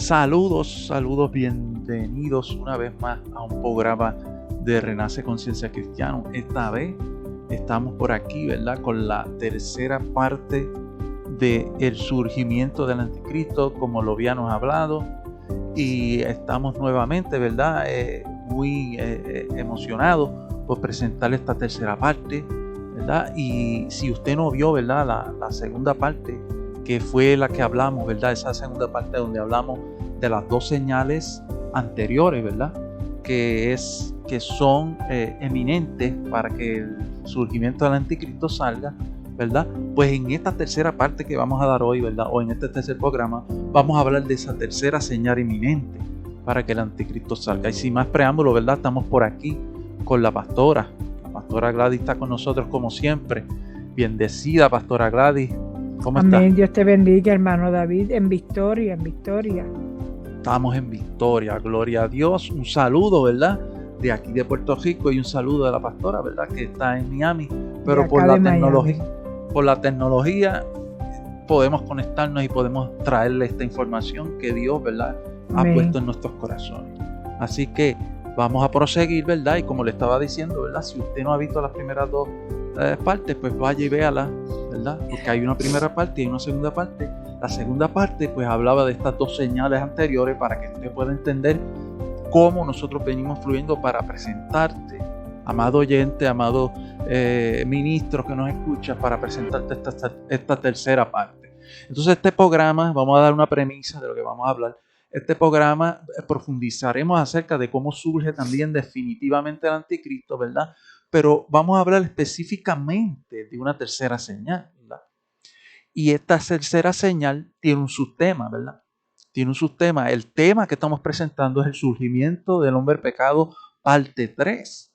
Saludos, bienvenidos una vez más a un programa de Renace Conciencia Cristiano. Esta vez estamos por aquí, ¿verdad? Con la tercera parte del surgimiento del anticristo, como lo habíamos hablado. Y estamos nuevamente, ¿verdad? Muy emocionados por presentar esta tercera parte, ¿verdad? Y si usted no vio, ¿verdad? La segunda parte, que fue la que hablamos, ¿verdad? Esa segunda parte donde hablamos de las dos señales anteriores, ¿verdad? Que son eminentes para que el surgimiento del anticristo salga, ¿verdad? Pues en esta tercera parte que vamos a dar hoy, ¿verdad? O en este tercer programa, vamos a hablar de esa tercera señal inminente para que el anticristo salga. Y sin más preámbulo, ¿verdad? Estamos por aquí con la pastora. La pastora Gladys está con nosotros como siempre. Bendecida, pastora Gladys. ¿Cómo está? Amén. Dios te bendiga, hermano David, en victoria, en victoria. Estamos en victoria, gloria a Dios. Un saludo, ¿verdad? De aquí de Puerto Rico y un saludo de la pastora, ¿verdad? Que está en Miami. Pero por la tecnología podemos conectarnos y podemos traerle esta información que Dios, ¿verdad? Amén. Ha puesto en nuestros corazones. Así que vamos a proseguir, ¿verdad? Y como le estaba diciendo, ¿verdad? Si usted no ha visto las primeras dos partes, pues vaya y véala, ¿verdad? Porque hay una primera parte y una segunda parte. La segunda parte pues hablaba de estas dos señales anteriores para que usted pueda entender cómo nosotros venimos fluyendo para presentarte, amado oyente, amado ministro que nos escucha, para presentarte esta tercera parte. Entonces este programa, vamos a dar una premisa de lo que vamos a hablar. Este programa profundizaremos acerca de cómo surge también definitivamente el anticristo, ¿verdad? Pero vamos a hablar específicamente de una tercera señal, ¿verdad? Y esta tercera señal tiene un subtema, ¿verdad? Tiene un subtema. El tema que estamos presentando es el surgimiento del hombre pecado, parte 3.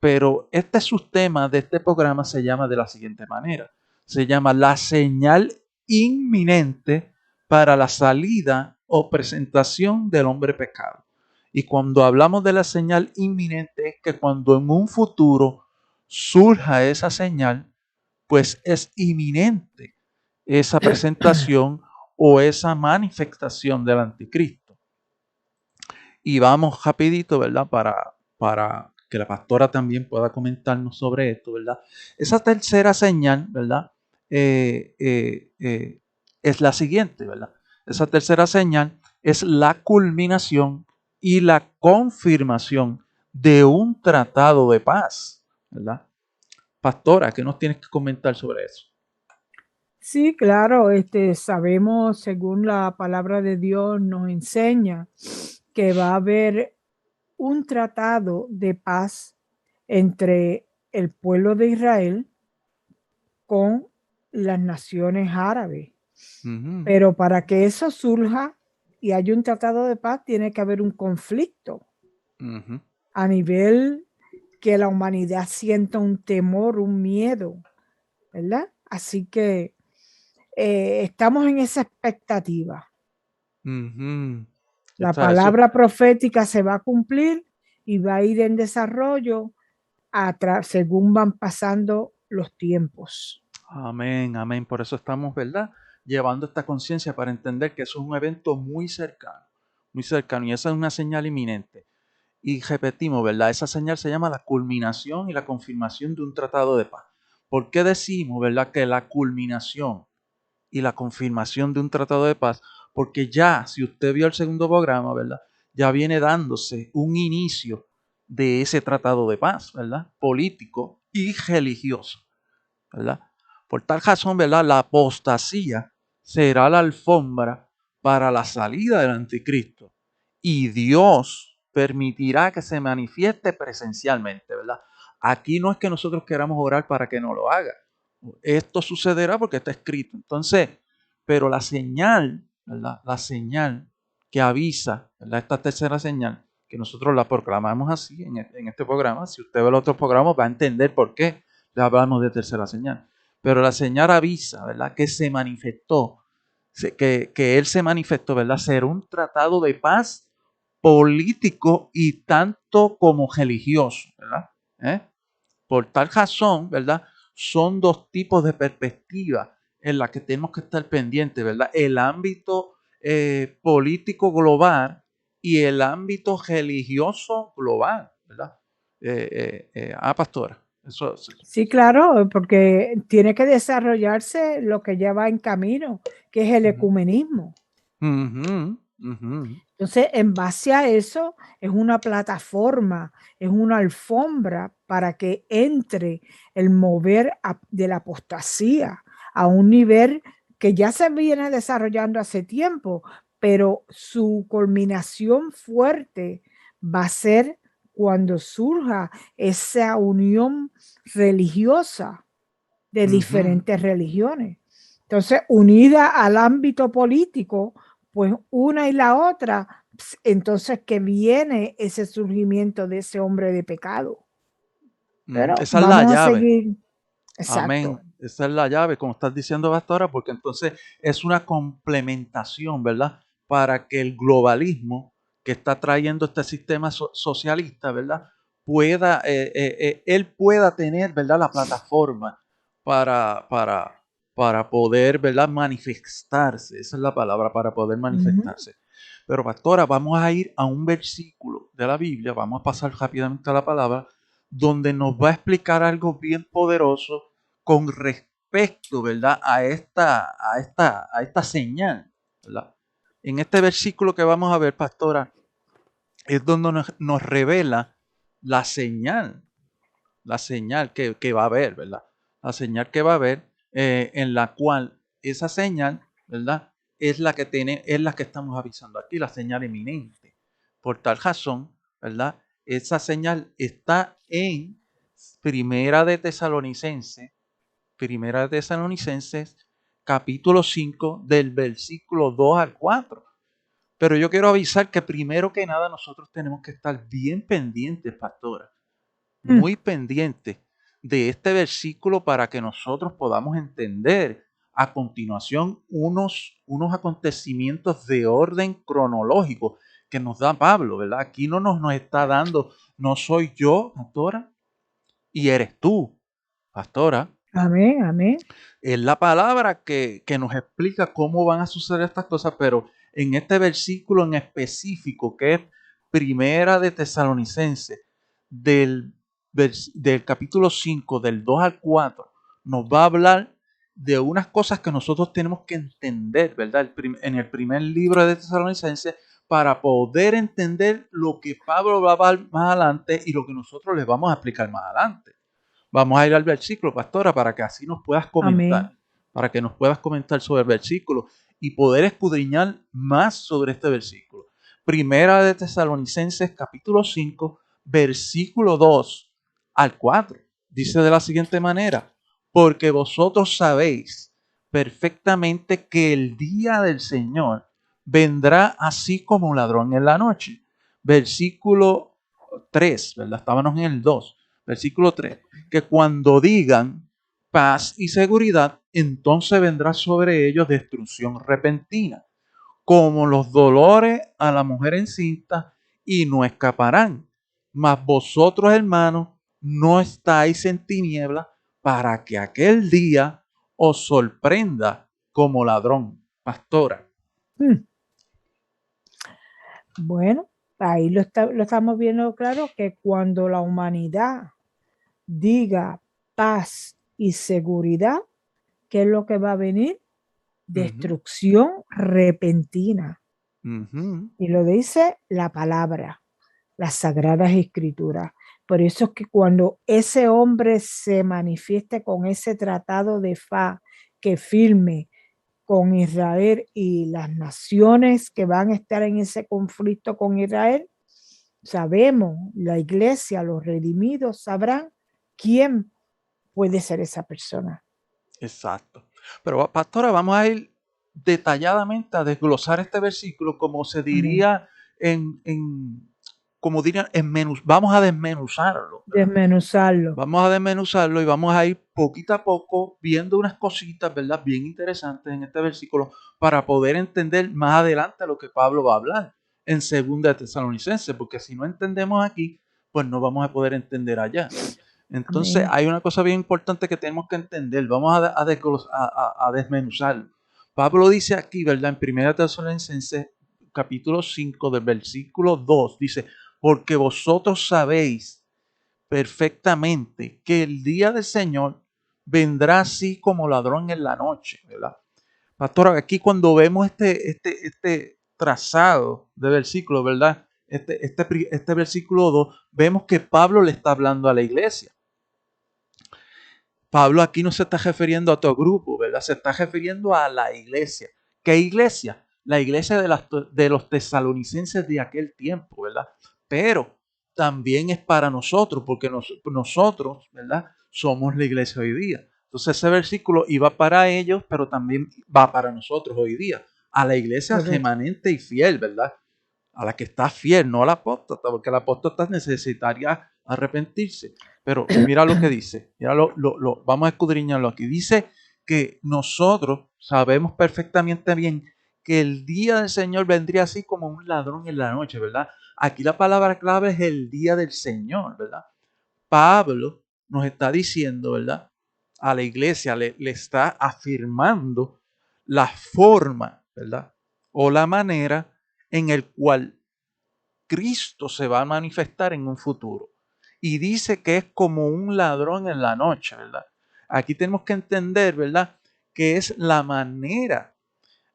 Pero este subtema de este programa se llama de la siguiente manera. Se llama la señal inminente para la salida o presentación del hombre pecado. Y cuando hablamos de la señal inminente es que cuando en un futuro surja esa señal, pues es inminente esa presentación o esa manifestación del anticristo. Y vamos rapidito, ¿verdad? Para que la pastora también pueda comentarnos sobre esto, ¿verdad? Esa tercera señal, ¿verdad? Es la siguiente, ¿verdad? Esa tercera señal es la culminación y la confirmación de un tratado de paz, ¿verdad? Pastora, ¿qué nos tienes que comentar sobre eso? Sí, claro, sabemos, según la palabra de Dios nos enseña, que va a haber un tratado de paz entre el pueblo de Israel con las naciones árabes. Pero para que eso surja y haya un tratado de paz, tiene que haber un conflicto a nivel que la humanidad sienta un temor, un miedo, ¿verdad? Así que estamos en esa expectativa. La palabra profética se va a cumplir y va a ir en desarrollo según van pasando los tiempos. Amén, amén. Por eso estamos, ¿verdad? Llevando esta conciencia para entender que eso es un evento muy cercano, y esa es una señal inminente. Y repetimos, ¿verdad? Esa señal se llama la culminación y la confirmación de un tratado de paz. ¿Por qué decimos, ¿verdad? Que la culminación y la confirmación de un tratado de paz? Porque ya, si usted vio el segundo programa, ¿verdad? Ya viene dándose un inicio de ese tratado de paz, ¿verdad? Político y religioso, ¿verdad? Por tal razón, ¿verdad? La apostasía será la alfombra para la salida del anticristo. Y Dios permitirá que se manifieste presencialmente, ¿verdad? Aquí no es que nosotros queramos orar para que no lo haga. Esto sucederá porque está escrito. Entonces, pero la señal, ¿verdad? La señal que avisa, ¿verdad? Esta tercera señal, que nosotros la proclamamos así en este programa. Si usted ve el otro programa, va a entender por qué le hablamos de tercera señal. Pero la señal avisa, ¿verdad? Que se manifestó, que él se manifestó, ¿verdad? Ser un tratado de paz político y tanto como religioso, ¿verdad? Por tal razón, ¿verdad? Son dos tipos de perspectivas en las que tenemos que estar pendientes, ¿verdad? El ámbito político global y el ámbito religioso global, ¿verdad? Pastora. Eso, Sí, claro, porque tiene que desarrollarse lo que ya va en camino, que es el ecumenismo. Entonces, en base a eso, es una plataforma, es una alfombra para que entre el mover de la apostasía a un nivel que ya se viene desarrollando hace tiempo, pero su culminación fuerte va a ser cuando surja esa unión religiosa de diferentes religiones. Entonces, unida al ámbito político, pues una y la otra, entonces que viene ese surgimiento de ese hombre de pecado. Pero esa es la vamos a llave. seguir. Exacto. Amén. Esa es la llave, como estás diciendo, pastora, porque entonces es una complementación, ¿verdad? Para que el globalismo que está trayendo este sistema socialista, ¿verdad? Pueda, él pueda tener, ¿verdad? La plataforma para, para, para poder, ¿verdad? Manifestarse. Esa es la palabra, para poder manifestarse. Pero, pastora, vamos a ir a un versículo de la Biblia, vamos a pasar rápidamente a la palabra, donde nos va a explicar algo bien poderoso con respecto, ¿verdad? A esta señal, ¿verdad? En este versículo que vamos a ver, pastora, es donde nos revela la señal que va a haber, ¿verdad? La señal que va a haber, en la cual esa señal, ¿verdad? Es la que estamos avisando aquí, la señal eminente. Por tal razón, ¿verdad? Esa señal está en Primera de Tesalonicenses, capítulo 5, del versículo 2 al 4. Pero yo quiero avisar que primero que nada nosotros tenemos que estar bien pendientes, pastora, muy pendientes de este versículo para que nosotros podamos entender a continuación unos acontecimientos de orden cronológico que nos da Pablo, ¿verdad? Aquí no nos está dando, no soy yo, pastora, y eres tú, pastora. Amén, amén. Es la palabra que nos explica cómo van a suceder estas cosas, pero en este versículo en específico, que es Primera de Tesalonicenses, del capítulo 5, del 2 al 4, nos va a hablar de unas cosas que nosotros tenemos que entender, ¿verdad? En el primer libro de Tesalonicenses, para poder entender lo que Pablo va a hablar más adelante y lo que nosotros les vamos a explicar más adelante. Vamos a ir al versículo, pastora, para que así nos puedas comentar, Amén. para que nos puedas comentar sobre el versículo y poder escudriñar más sobre este versículo. Primera de Tesalonicenses, capítulo 5, versículo 2 al 4. Dice de la siguiente manera: porque vosotros sabéis perfectamente que el día del Señor vendrá así como un ladrón en la noche. Versículo 3, ¿verdad? Estábamos en el 2. Versículo 3, que cuando digan paz y seguridad, entonces vendrá sobre ellos destrucción repentina, como los dolores a la mujer encinta, y no escaparán. Mas vosotros, hermanos, no estáis en tinieblas, para que aquel día os sorprenda como ladrón. Pastora. Bueno, ahí lo estamos viendo claro que cuando la humanidad diga paz y seguridad, ¿qué es lo que va a venir? Destrucción repentina. Y lo dice la palabra, las sagradas escrituras. Por eso es que cuando ese hombre se manifieste con ese tratado de paz que firme con Israel y las naciones que van a estar en ese conflicto con Israel, sabemos, la iglesia, los redimidos sabrán quién puede ser esa persona. Exacto. Pero, pastora, vamos a ir detalladamente a desglosar este versículo, como se diría como dirían, vamos a desmenuzarlo, ¿verdad? Desmenuzarlo. Vamos a desmenuzarlo y vamos a ir poquito a poco viendo unas cositas, ¿verdad? Bien interesantes en este versículo para poder entender más adelante lo que Pablo va a hablar en 2 Tesalonicenses, porque si no entendemos aquí, pues no vamos a poder entender allá. Entonces, Amén. hay una cosa bien importante que tenemos que entender. Vamos a desmenuzarlo. Pablo dice aquí, ¿verdad? En 1 Tesalonicenses capítulo 5 del versículo 2, dice, porque vosotros sabéis perfectamente que el día del Señor vendrá así como ladrón en la noche, ¿verdad? Pastor, aquí cuando vemos este trazado de versículos, ¿verdad? Este versículo 2, vemos que Pablo le está hablando a la iglesia. Pablo aquí no se está refiriendo a todo grupo, ¿verdad? Se está refiriendo a la iglesia. ¿Qué iglesia? La iglesia de los tesalonicenses de aquel tiempo, ¿verdad? Pero también es para nosotros, porque nosotros, ¿verdad? Somos la iglesia hoy día. Entonces ese versículo iba para ellos, pero también va para nosotros hoy día. A la iglesia Correcto. remanente y fiel, ¿verdad? A la que está fiel, no a la apóstata, porque la apóstata necesitaría arrepentirse. Pero mira lo que dice, mira vamos a escudriñarlo aquí. Dice que nosotros sabemos perfectamente bien que el día del Señor vendría así como un ladrón en la noche, ¿verdad? Aquí la palabra clave es el día del Señor, ¿verdad? Pablo nos está diciendo, ¿verdad? A la iglesia le está afirmando la forma, ¿verdad? O la manera en el cual Cristo se va a manifestar en un futuro. Y dice que es como un ladrón en la noche, ¿verdad? Aquí tenemos que entender, ¿verdad? Que es la manera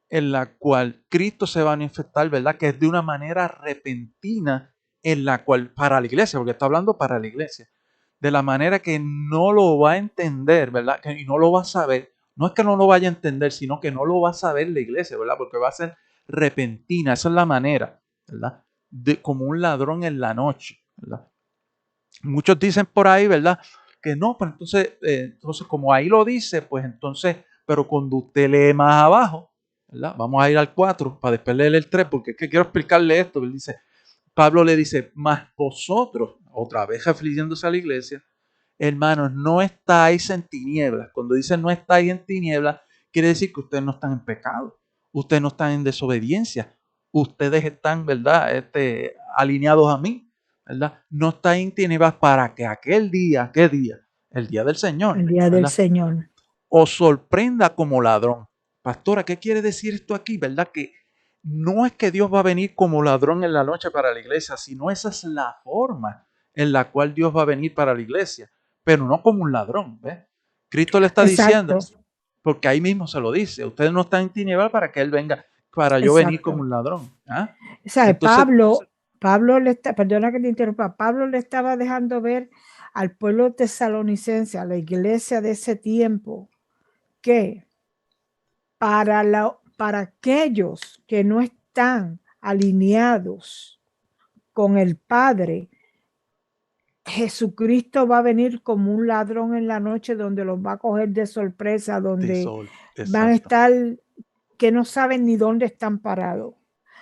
en la cual Cristo se va a manifestar, ¿verdad? Que es de una manera repentina en la cual, para la iglesia, porque está hablando para la iglesia, de la manera que no lo va a entender, ¿verdad? Y no lo va a saber. No es que no lo vaya a entender, sino que no lo va a saber la iglesia, ¿verdad? Porque va a ser repentina, esa es la manera, ¿verdad? Como un ladrón en la noche, ¿verdad? Muchos dicen por ahí, ¿verdad? Que no, pues entonces como ahí lo dice, pues entonces, pero cuando usted lee más abajo, ¿verdad? Vamos a ir al 4 para después leer el 3 porque es que quiero explicarle esto. Él dice, Pablo le dice, mas vosotros, otra vez refiriéndose a la iglesia, hermanos, no estáis en tinieblas. Cuando dice no estáis en tinieblas, quiere decir que ustedes no están en pecado, ustedes no están en desobediencia, ustedes están, ¿verdad? Alineados a mí, ¿verdad? No estáis en tinieblas para que aquel día, ¿qué día? El día del Señor, El día del ¿verdad? Señor. Os sorprenda como ladrón. Pastora, ¿qué quiere decir esto aquí? ¿Verdad? Que no es que Dios va a venir como ladrón en la noche para la iglesia, sino esa es la forma en la cual Dios va a venir para la iglesia, pero no como un ladrón, ¿ves? Cristo le está diciendo, Exacto, porque ahí mismo se lo dice, ustedes no están en tinieblas para que Él venga, para yo venir como exacto. un ladrón. ¿Ah? O sea, Entonces, Pablo le está, perdona que te interrumpa, Pablo le estaba dejando ver al pueblo tesalonicense, a la iglesia de ese tiempo, que para aquellos que no están alineados con el Padre, Jesucristo va a venir como un ladrón en la noche donde los va a coger de sorpresa, donde van a exacto. estar que no saben ni dónde están parados.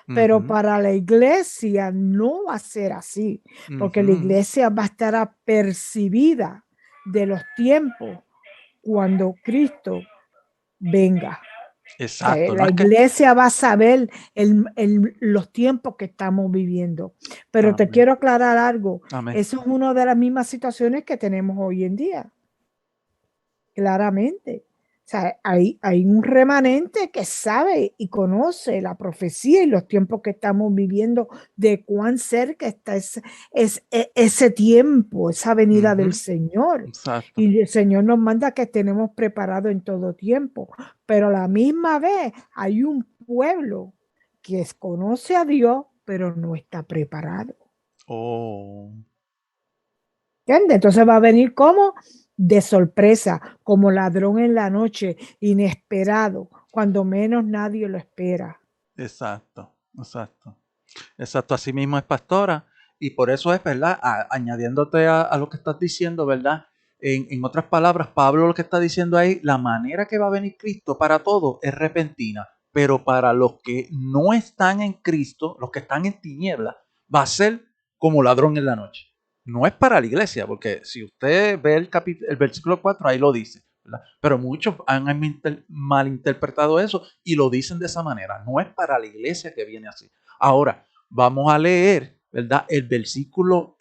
Pero Ujú, para la iglesia no va a ser así, porque la ujú. iglesia va a estar apercibida de los tiempos cuando Cristo venga. O sea, Exacto, no la es que... iglesia va a saber los tiempos que estamos viviendo. Pero te Amén, quiero aclarar algo. amén. Eso es una de las mismas situaciones que tenemos hoy en día, claramente. O sea, hay un remanente que sabe y conoce la profecía y los tiempos que estamos viviendo, de cuán cerca está ese tiempo, esa venida del Ujú, Señor. exacto. Y el Señor nos manda que tenemos preparado en todo tiempo. Pero a la misma vez hay un pueblo que conoce a Dios, pero no está preparado. Oh, ¿Entiendes? Entonces va a venir como de sorpresa, como ladrón en la noche, inesperado, cuando menos nadie lo espera. exacto, exacto. Exacto, así mismo es, pastora. Y por eso es, ¿verdad? Añadiéndote a lo que estás diciendo, ¿verdad? En otras palabras, Pablo lo que está diciendo ahí, la manera que va a venir Cristo para todos es repentina, pero para los que no están en Cristo, los que están en tinieblas, va a ser como ladrón en la noche. No es para la iglesia, porque si usted ve el versículo 4 ahí lo dice, ¿verdad? Pero muchos han malinterpretado eso y lo dicen de esa manera. No es para la iglesia que viene así. Ahora, vamos a leer, ¿verdad? El versículo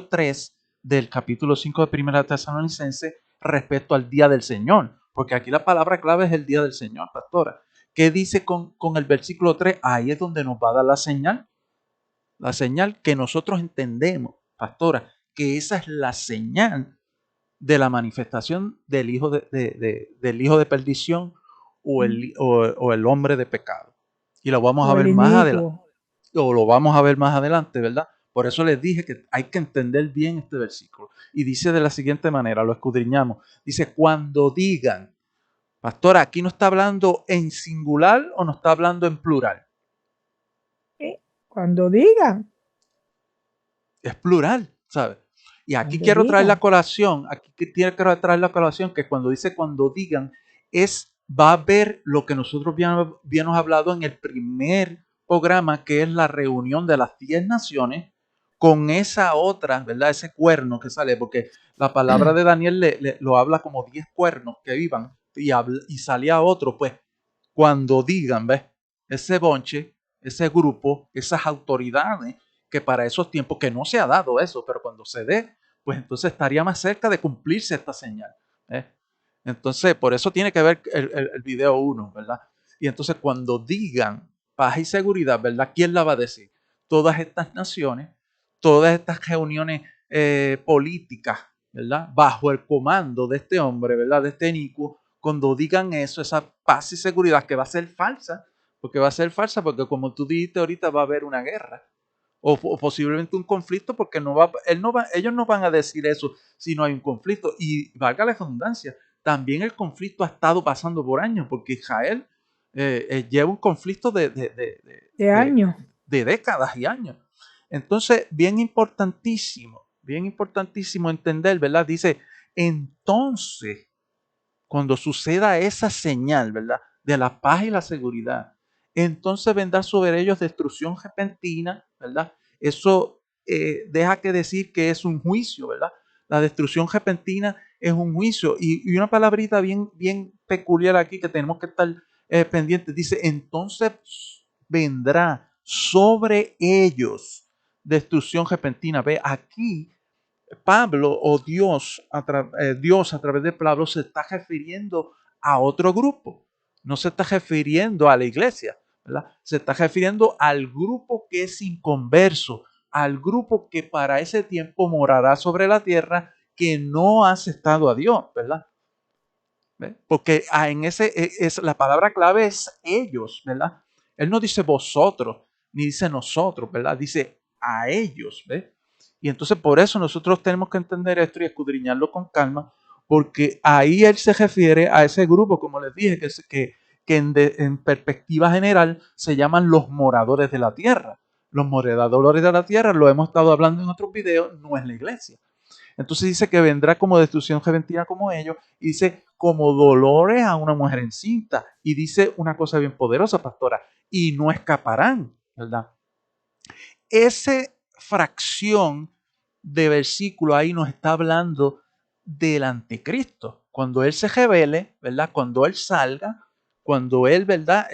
3 del capítulo 5 de Primera Tesalonicense respecto al día del Señor. Porque aquí la palabra clave es el día del Señor, pastora. ¿Qué dice con el versículo 3? Ahí es donde nos va a dar la señal que nosotros entendemos, pastora, que esa es la señal de la manifestación del hijo del hijo de perdición o el hombre de pecado. Y lo vamos a O el ver más adelante, inicuo. o lo vamos a ver más adelante, ¿verdad? Por eso les dije que hay que entender bien este versículo. Y dice de la siguiente manera, lo escudriñamos. Dice, cuando digan, pastora, aquí no está hablando en singular o no está hablando en plural. Cuando digan. Es plural, ¿sabes? Y aquí Cuando quiero traer la digan. colación, quiero traer la colación que cuando dice cuando digan, va a ver lo que nosotros habíamos hablado en el primer programa, que es la reunión de las 10 naciones con esa otra, ¿verdad? Ese cuerno que sale, porque la palabra de Daniel lo habla como 10 cuernos que iban y salía otro, pues cuando digan, ¿ves? Ese bonche, ese grupo, esas autoridades que para esos tiempos, que no se ha dado eso, pero cuando se dé, pues entonces estaría más cerca de cumplirse esta señal. ¿Eh? Entonces, por eso tiene que ver el video 1, ¿verdad? Y entonces cuando digan paz y seguridad, ¿verdad? ¿Quién la va a decir? Todas estas naciones, todas estas reuniones políticas, ¿verdad? Bajo el comando de este hombre, ¿verdad? De este inicuo, cuando digan eso, esa paz y seguridad que va a ser falsa, porque como tú dijiste ahorita va a haber una guerra o posiblemente un conflicto, porque ellos no van a decir eso si no hay un conflicto. Y valga la redundancia, también el conflicto ha estado pasando por años, porque Israel lleva un conflicto De años. de décadas y años. Entonces, bien importantísimo entender, ¿verdad? Dice, entonces, cuando suceda esa señal, ¿verdad? De la paz y la seguridad, entonces vendrá sobre ellos destrucción repentina, ¿verdad? Eso deja que decir que es un juicio, ¿verdad? La destrucción repentina es un juicio. Y una palabrita bien peculiar aquí que tenemos que estar pendientes. Dice, entonces vendrá sobre ellos destrucción repentina. Ve, aquí Pablo o Dios a través de Pablo se está refiriendo a otro grupo. No se está refiriendo a la iglesia, ¿verdad? Se está refiriendo al grupo que es inconverso, al grupo que para ese tiempo morará sobre la tierra, que no ha aceptado a Dios, ¿verdad? ¿Ve? Porque la palabra clave es ellos, ¿verdad? Él no dice vosotros, ni dice nosotros, ¿verdad? Dice a ellos, ¿ves? Y entonces por eso nosotros tenemos que entender esto y escudriñarlo con calma, porque ahí él se refiere a ese grupo, como les dije, que en perspectiva general se llaman los moradores de la tierra. Los moradores de la tierra, lo hemos estado hablando en otros videos, no es la iglesia. Entonces dice que vendrá como destrucción repentina como ellos, y dice como dolores a una mujer encinta, y dice una cosa bien poderosa, pastora, y no escaparán, ¿verdad? Esa fracción de versículo ahí nos está hablando del anticristo. Cuando él se revele, ¿verdad? Cuando él salga, cuando él, ¿verdad?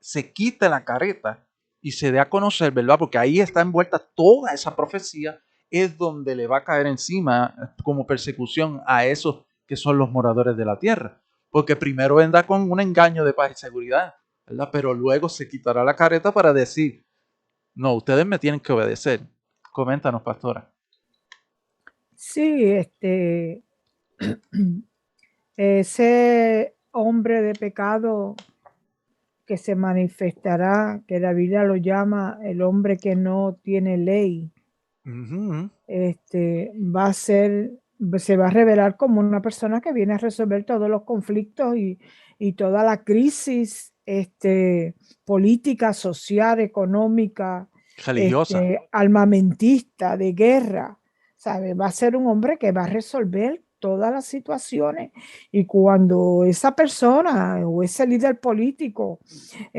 Se quita la careta y se dé a conocer, ¿verdad? Porque ahí está envuelta toda esa profecía, es donde le va a caer encima como persecución a esos que son los moradores de la tierra. Porque primero vendrá con un engaño de paz y seguridad, ¿verdad? Pero luego se quitará la careta para decir, no, ustedes me tienen que obedecer. Coméntanos, pastora. Sí, ese hombre de pecado que se manifestará, que la Biblia lo llama el hombre que no tiene ley, se va a revelar como una persona que viene a resolver todos los conflictos y toda la crisis política, social, económica, Religiosa. armamentista, de guerra. ¿Sabe? Va a ser un hombre que va a resolver todas las situaciones, y cuando esa persona o ese líder político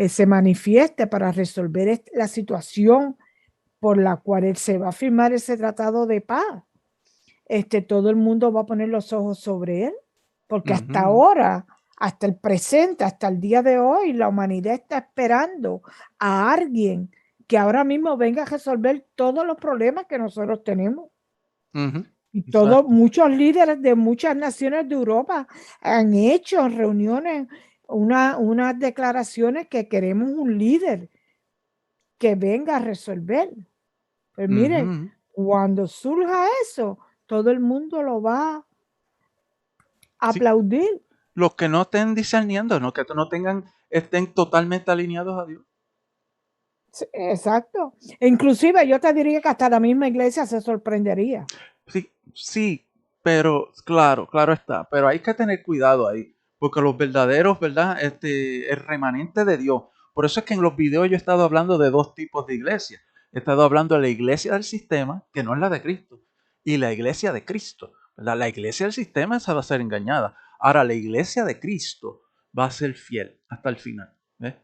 se manifieste para resolver la situación por la cual él se va a firmar ese tratado de paz, todo el mundo va a poner los ojos sobre él, porque hasta ahora, hasta el presente, hasta el día de hoy, la humanidad está esperando a alguien que ahora mismo venga a resolver todos los problemas que nosotros tenemos. Y Exacto. muchos líderes de muchas naciones de Europa han hecho reuniones, unas declaraciones que queremos un líder que venga a resolver. Pues miren, Ujú. cuando surja eso, todo el mundo lo va a Sí, aplaudir. los que no estén discerniendo, ¿no? Que no estén totalmente alineados a Dios. Sí, exacto. Inclusive yo te diría que hasta la misma iglesia se sorprendería. Sí, sí, pero claro está, pero hay que tener cuidado ahí, porque los verdaderos, ¿verdad? El remanente de Dios. Por eso es que en los videos yo he estado hablando de dos tipos de iglesias. He estado hablando de la iglesia del sistema, que no es la de Cristo, y la iglesia de Cristo, ¿verdad? La iglesia del sistema esa va a ser engañada. Ahora, la iglesia de Cristo va a ser fiel hasta el final, ¿ves?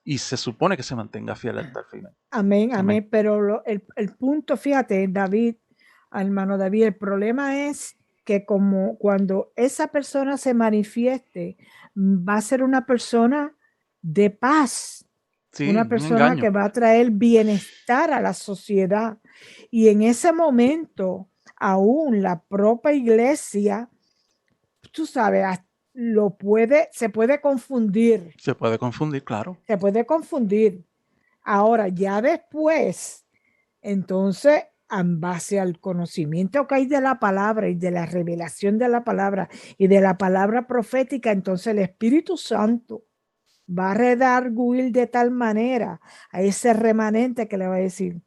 Y se supone que se mantenga fiel hasta el final. Amén, Amén. amén. Pero el punto, fíjate, David, hermano David, el problema es que como cuando esa persona se manifieste, va a ser una persona de paz, una Sí, un persona engaño. que va a traer bienestar a la sociedad. Y en ese momento, aún la propia iglesia, tú sabes, se puede confundir, Se puede confundir, claro. se puede confundir. Ahora, ya después, entonces, en base al conocimiento que hay de la palabra y de la revelación de la palabra y de la palabra profética, entonces el Espíritu Santo va a redarguir de tal manera a ese remanente que le va a decir,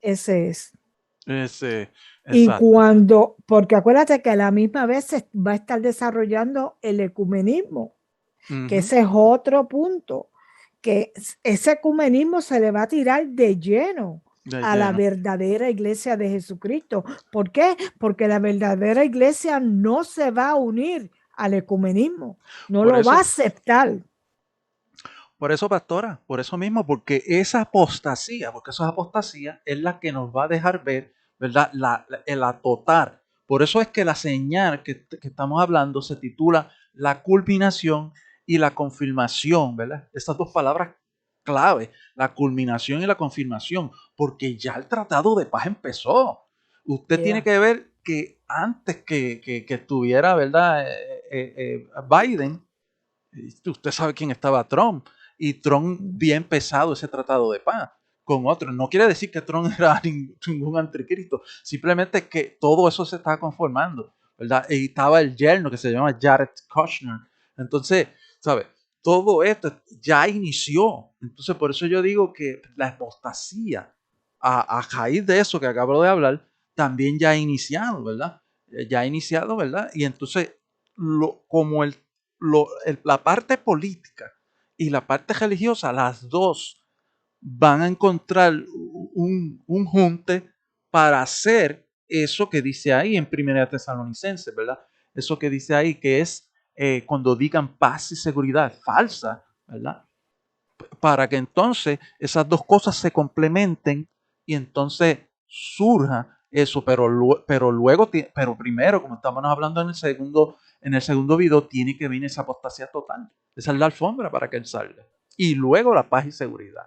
ese es. Ese, Y exacto. porque acuérdate que a la misma vez se va a estar desarrollando el ecumenismo, que Ujú. ese es otro punto, que ese ecumenismo se le va a tirar de lleno De a la lleno. verdadera iglesia de Jesucristo. ¿Por qué? Porque la verdadera iglesia no se va a unir al ecumenismo, no Por lo va a eso, aceptar. pastora, por eso mismo, porque esa apostasía, porque esa apostasía es la que nos va a dejar ver, ¿verdad? El atotar. Por eso es que la señal que estamos hablando se titula la culminación y la confirmación, ¿verdad? Estas dos palabras clave, la culminación y la confirmación, porque ya el tratado de paz empezó. Usted tiene Yeah. que ver que antes que estuviera, ¿verdad? Biden, usted sabe quién estaba Trump, y Trump bien pesado ese tratado de paz con otros. No quiere decir que Trump era ningún anticristo, simplemente que todo eso se estaba conformando, ¿verdad? Y estaba el yerno que se llama Jared Kushner. Entonces, ¿sabe? Todo esto ya inició. Entonces, por eso yo digo que la apostasía, a raíz de eso que acabo de hablar, también ya ha iniciado, ¿verdad? Ya ha iniciado, ¿verdad? Y entonces, como la parte política y la parte religiosa, las dos van a encontrar un junte para hacer eso que dice ahí en Primera Tesalonicenses, ¿verdad? Eso que dice ahí que es cuando digan paz y seguridad falsa, ¿verdad? Para que entonces esas dos cosas se complementen y entonces surja eso, pero primero, como estamos hablando en el segundo video, tiene que venir esa apostasía total. Esa es la alfombra para que él salga. Y luego la paz y seguridad.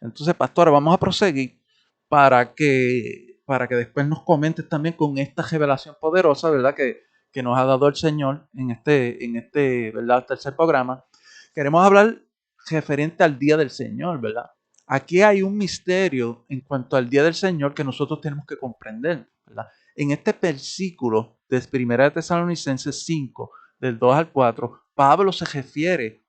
Entonces, pastora, vamos a proseguir para que después nos comentes también con esta revelación poderosa, ¿verdad? Que nos ha dado el Señor ¿verdad? Tercer programa. Queremos hablar referente al día del Señor, ¿verdad? Aquí hay un misterio en cuanto al día del Señor que nosotros tenemos que comprender, ¿verdad? En este versículo de 1 de Tesalonicenses 5, del 2 al 4, Pablo se refiere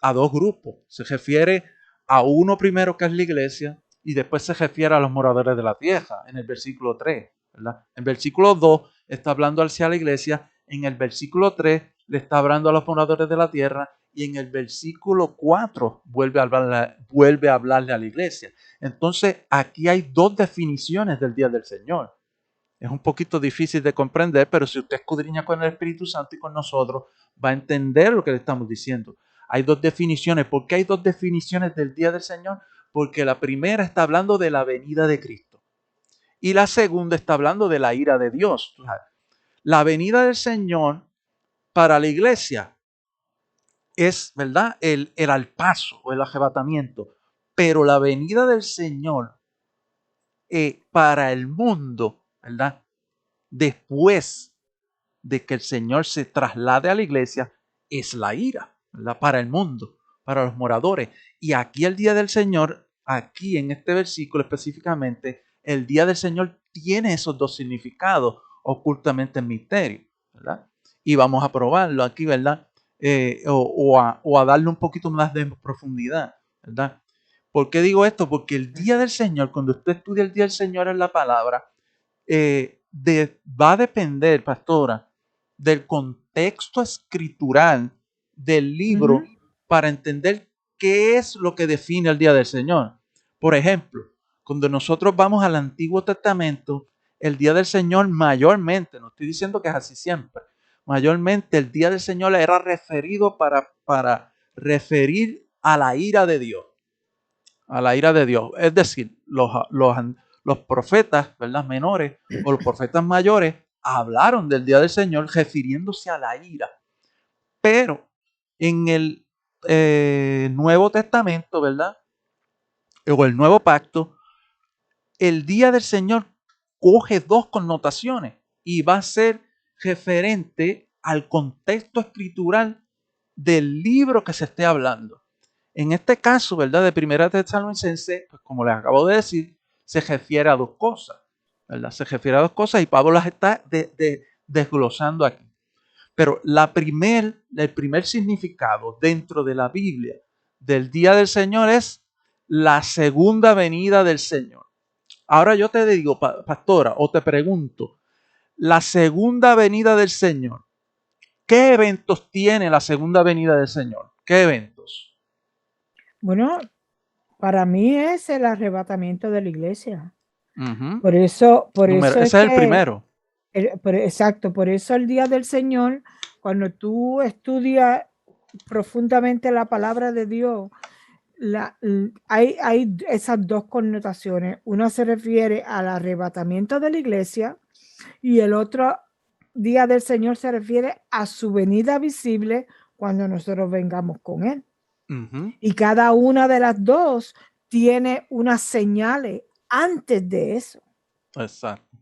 a dos grupos. Se refiere a uno primero que es la iglesia y después se refiere a los moradores de la tierra en el versículo 3, ¿verdad? En el versículo 2 está hablando hacia la iglesia, en el versículo 3 le está hablando a los moradores de la tierra y en el versículo 4 vuelve a hablarle a la iglesia. Entonces aquí hay dos definiciones del día del Señor. Es un poquito difícil de comprender, pero si usted escudriña con el Espíritu Santo y con nosotros, va a entender lo que le estamos diciendo. Hay dos definiciones. ¿Por qué hay dos definiciones del día del Señor? Porque la primera está hablando de la venida de Cristo y la segunda está hablando de la ira de Dios. La venida del Señor para la iglesia es, ¿verdad? El alpazo o el arrebatamiento. Pero la venida del Señor para el mundo, ¿verdad? después de que el Señor se traslade a la iglesia es la ira, ¿verdad? Para el mundo, para los moradores. Y aquí el día del Señor, aquí en este versículo específicamente, el día del Señor tiene esos dos significados ocultamente en misterio, ¿verdad? Y vamos a probarlo aquí, ¿verdad? O a darle un poquito más de profundidad, ¿verdad? ¿Por qué digo esto? Porque el día del Señor, cuando usted estudia el día del Señor en la palabra, va a depender, pastora, del contexto escritural del libro para entender qué es lo que define el día del Señor. Por ejemplo, cuando nosotros vamos al Antiguo Testamento, el día del Señor mayormente, no estoy diciendo que es así siempre, mayormente el día del Señor era referido para referir a la ira de Dios. A la ira de Dios. Es decir, los profetas, ¿verdad? Menores o los profetas mayores hablaron del día del Señor refiriéndose a la ira. Pero en el Nuevo Testamento, ¿verdad? O el Nuevo Pacto, el día del Señor coge dos connotaciones y va a ser referente al contexto escritural del libro que se esté hablando. En este caso, ¿verdad? De Primera Tesalonicenses, pues como les acabo de decir, se refiere a dos cosas, ¿verdad? Se refiere a dos cosas y Pablo las está desglosando aquí. Pero el primer significado dentro de la Biblia del día del Señor es la segunda venida del Señor. Ahora yo te digo, pastora, o te pregunto, la segunda venida del Señor, ¿qué eventos tiene la segunda venida del Señor? ¿Qué eventos? Bueno, para mí es el arrebatamiento de la iglesia. Uh-huh. Por eso Ese es el primero. Exacto, por eso el día del Señor, cuando tú estudias profundamente la palabra de Dios, hay esas dos connotaciones. Una se refiere al arrebatamiento de la iglesia y el otro día del Señor se refiere a su venida visible cuando nosotros vengamos con Él. Uh-huh. Y cada una de las dos tiene unas señales antes de eso. Exacto.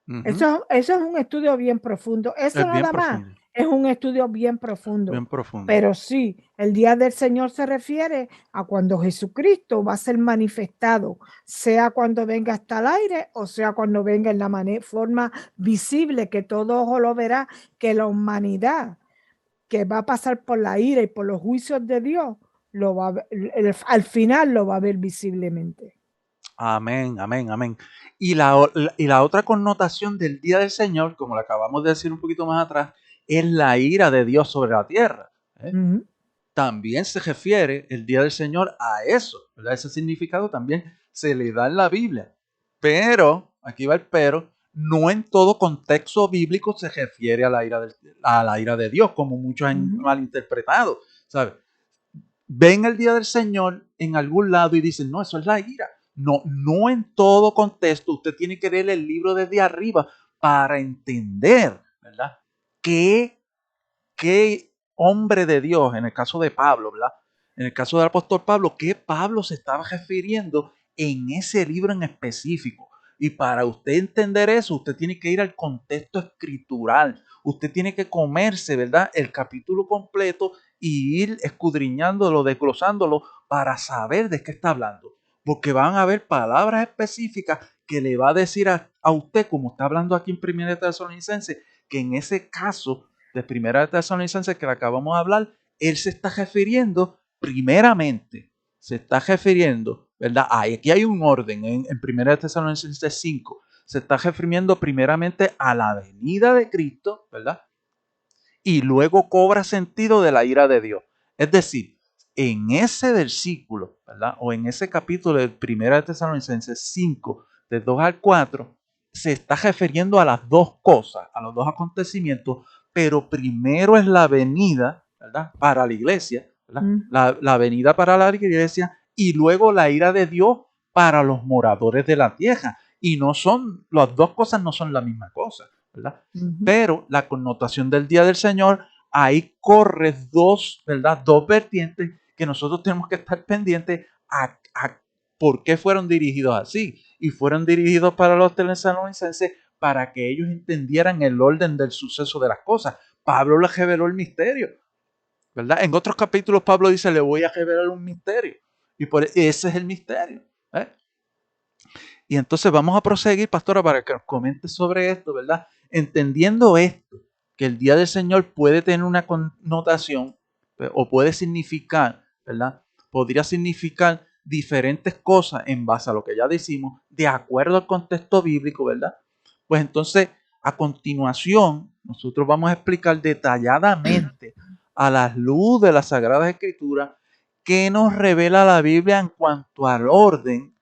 Uh-huh. Eso es un estudio bien profundo. Eso es nada más es un estudio bien profundo. Bien profundo. Pero sí, el día del Señor se refiere a cuando Jesucristo va a ser manifestado, sea cuando venga hasta el aire o sea cuando venga en la forma visible, que todo ojo lo verá, que la humanidad que va a pasar por la ira y por los juicios de Dios, lo va a ver, al final lo va a ver visiblemente. Amén, amén, amén. Y la otra connotación del día del Señor, como le acabamos de decir un poquito más atrás, es la ira de Dios sobre la tierra. Uh-huh. También se refiere el día del Señor a eso, ¿verdad? Ese significado también se le da en la Biblia. Pero, aquí va el pero, no en todo contexto bíblico se refiere a la ira de Dios, como muchos han malinterpretado, ¿sabes? Ven el día del Señor en algún lado y dicen, no, eso es la ira. No, no en todo contexto. Usted tiene que leer el libro desde arriba para entender, ¿verdad? ¿Qué hombre de Dios, en el caso de Pablo, ¿verdad? En el caso del apóstol Pablo, qué Pablo se estaba refiriendo en ese libro en específico? Y para usted entender eso, usted tiene que ir al contexto escritural. Usted tiene que comerse, ¿verdad? El capítulo completo y ir escudriñándolo, desglosándolo para saber de qué está hablando. Porque van a haber palabras específicas que le va a decir a usted, como está hablando aquí en 1 Tesalonicenses, que en ese caso de 1 Tesalonicenses que le acabamos de hablar, él se está refiriendo primeramente, ¿verdad? Aquí hay un orden en 1 Tesalonicenses 5, se está refiriendo primeramente a la venida de Cristo, ¿verdad? Y luego cobra sentido de la ira de Dios. Es decir, en ese versículo, ¿verdad? O en ese capítulo de 1 Tesalonicenses 5, de 2 al 4, se está refiriendo a las dos cosas, a los dos acontecimientos, pero primero es la venida, ¿verdad? Para la iglesia, ¿verdad? La venida para la iglesia y luego la ira de Dios para los moradores de la tierra. Y las dos cosas no son la misma cosa, ¿verdad? Pero la connotación del día del Señor, ahí corre ¿verdad? Dos vertientes que nosotros tenemos que estar pendientes a por qué fueron dirigidos así. Y fueron dirigidos para los tesalonicenses para que ellos entendieran el orden del suceso de las cosas. Pablo les reveló el misterio, ¿verdad? En otros capítulos Pablo dice, le voy a revelar un misterio. Y ese es el misterio. Y entonces vamos a proseguir, pastora, para que nos comente sobre esto, ¿verdad? Entendiendo esto, que el día del Señor puede tener una connotación o puede significar, ¿verdad? Podría significar diferentes cosas en base a lo que ya decimos, de acuerdo al contexto bíblico, ¿verdad? Pues entonces, a continuación, nosotros vamos a explicar detalladamente a la luz de las Sagradas Escrituras qué nos revela la Biblia en cuanto al orden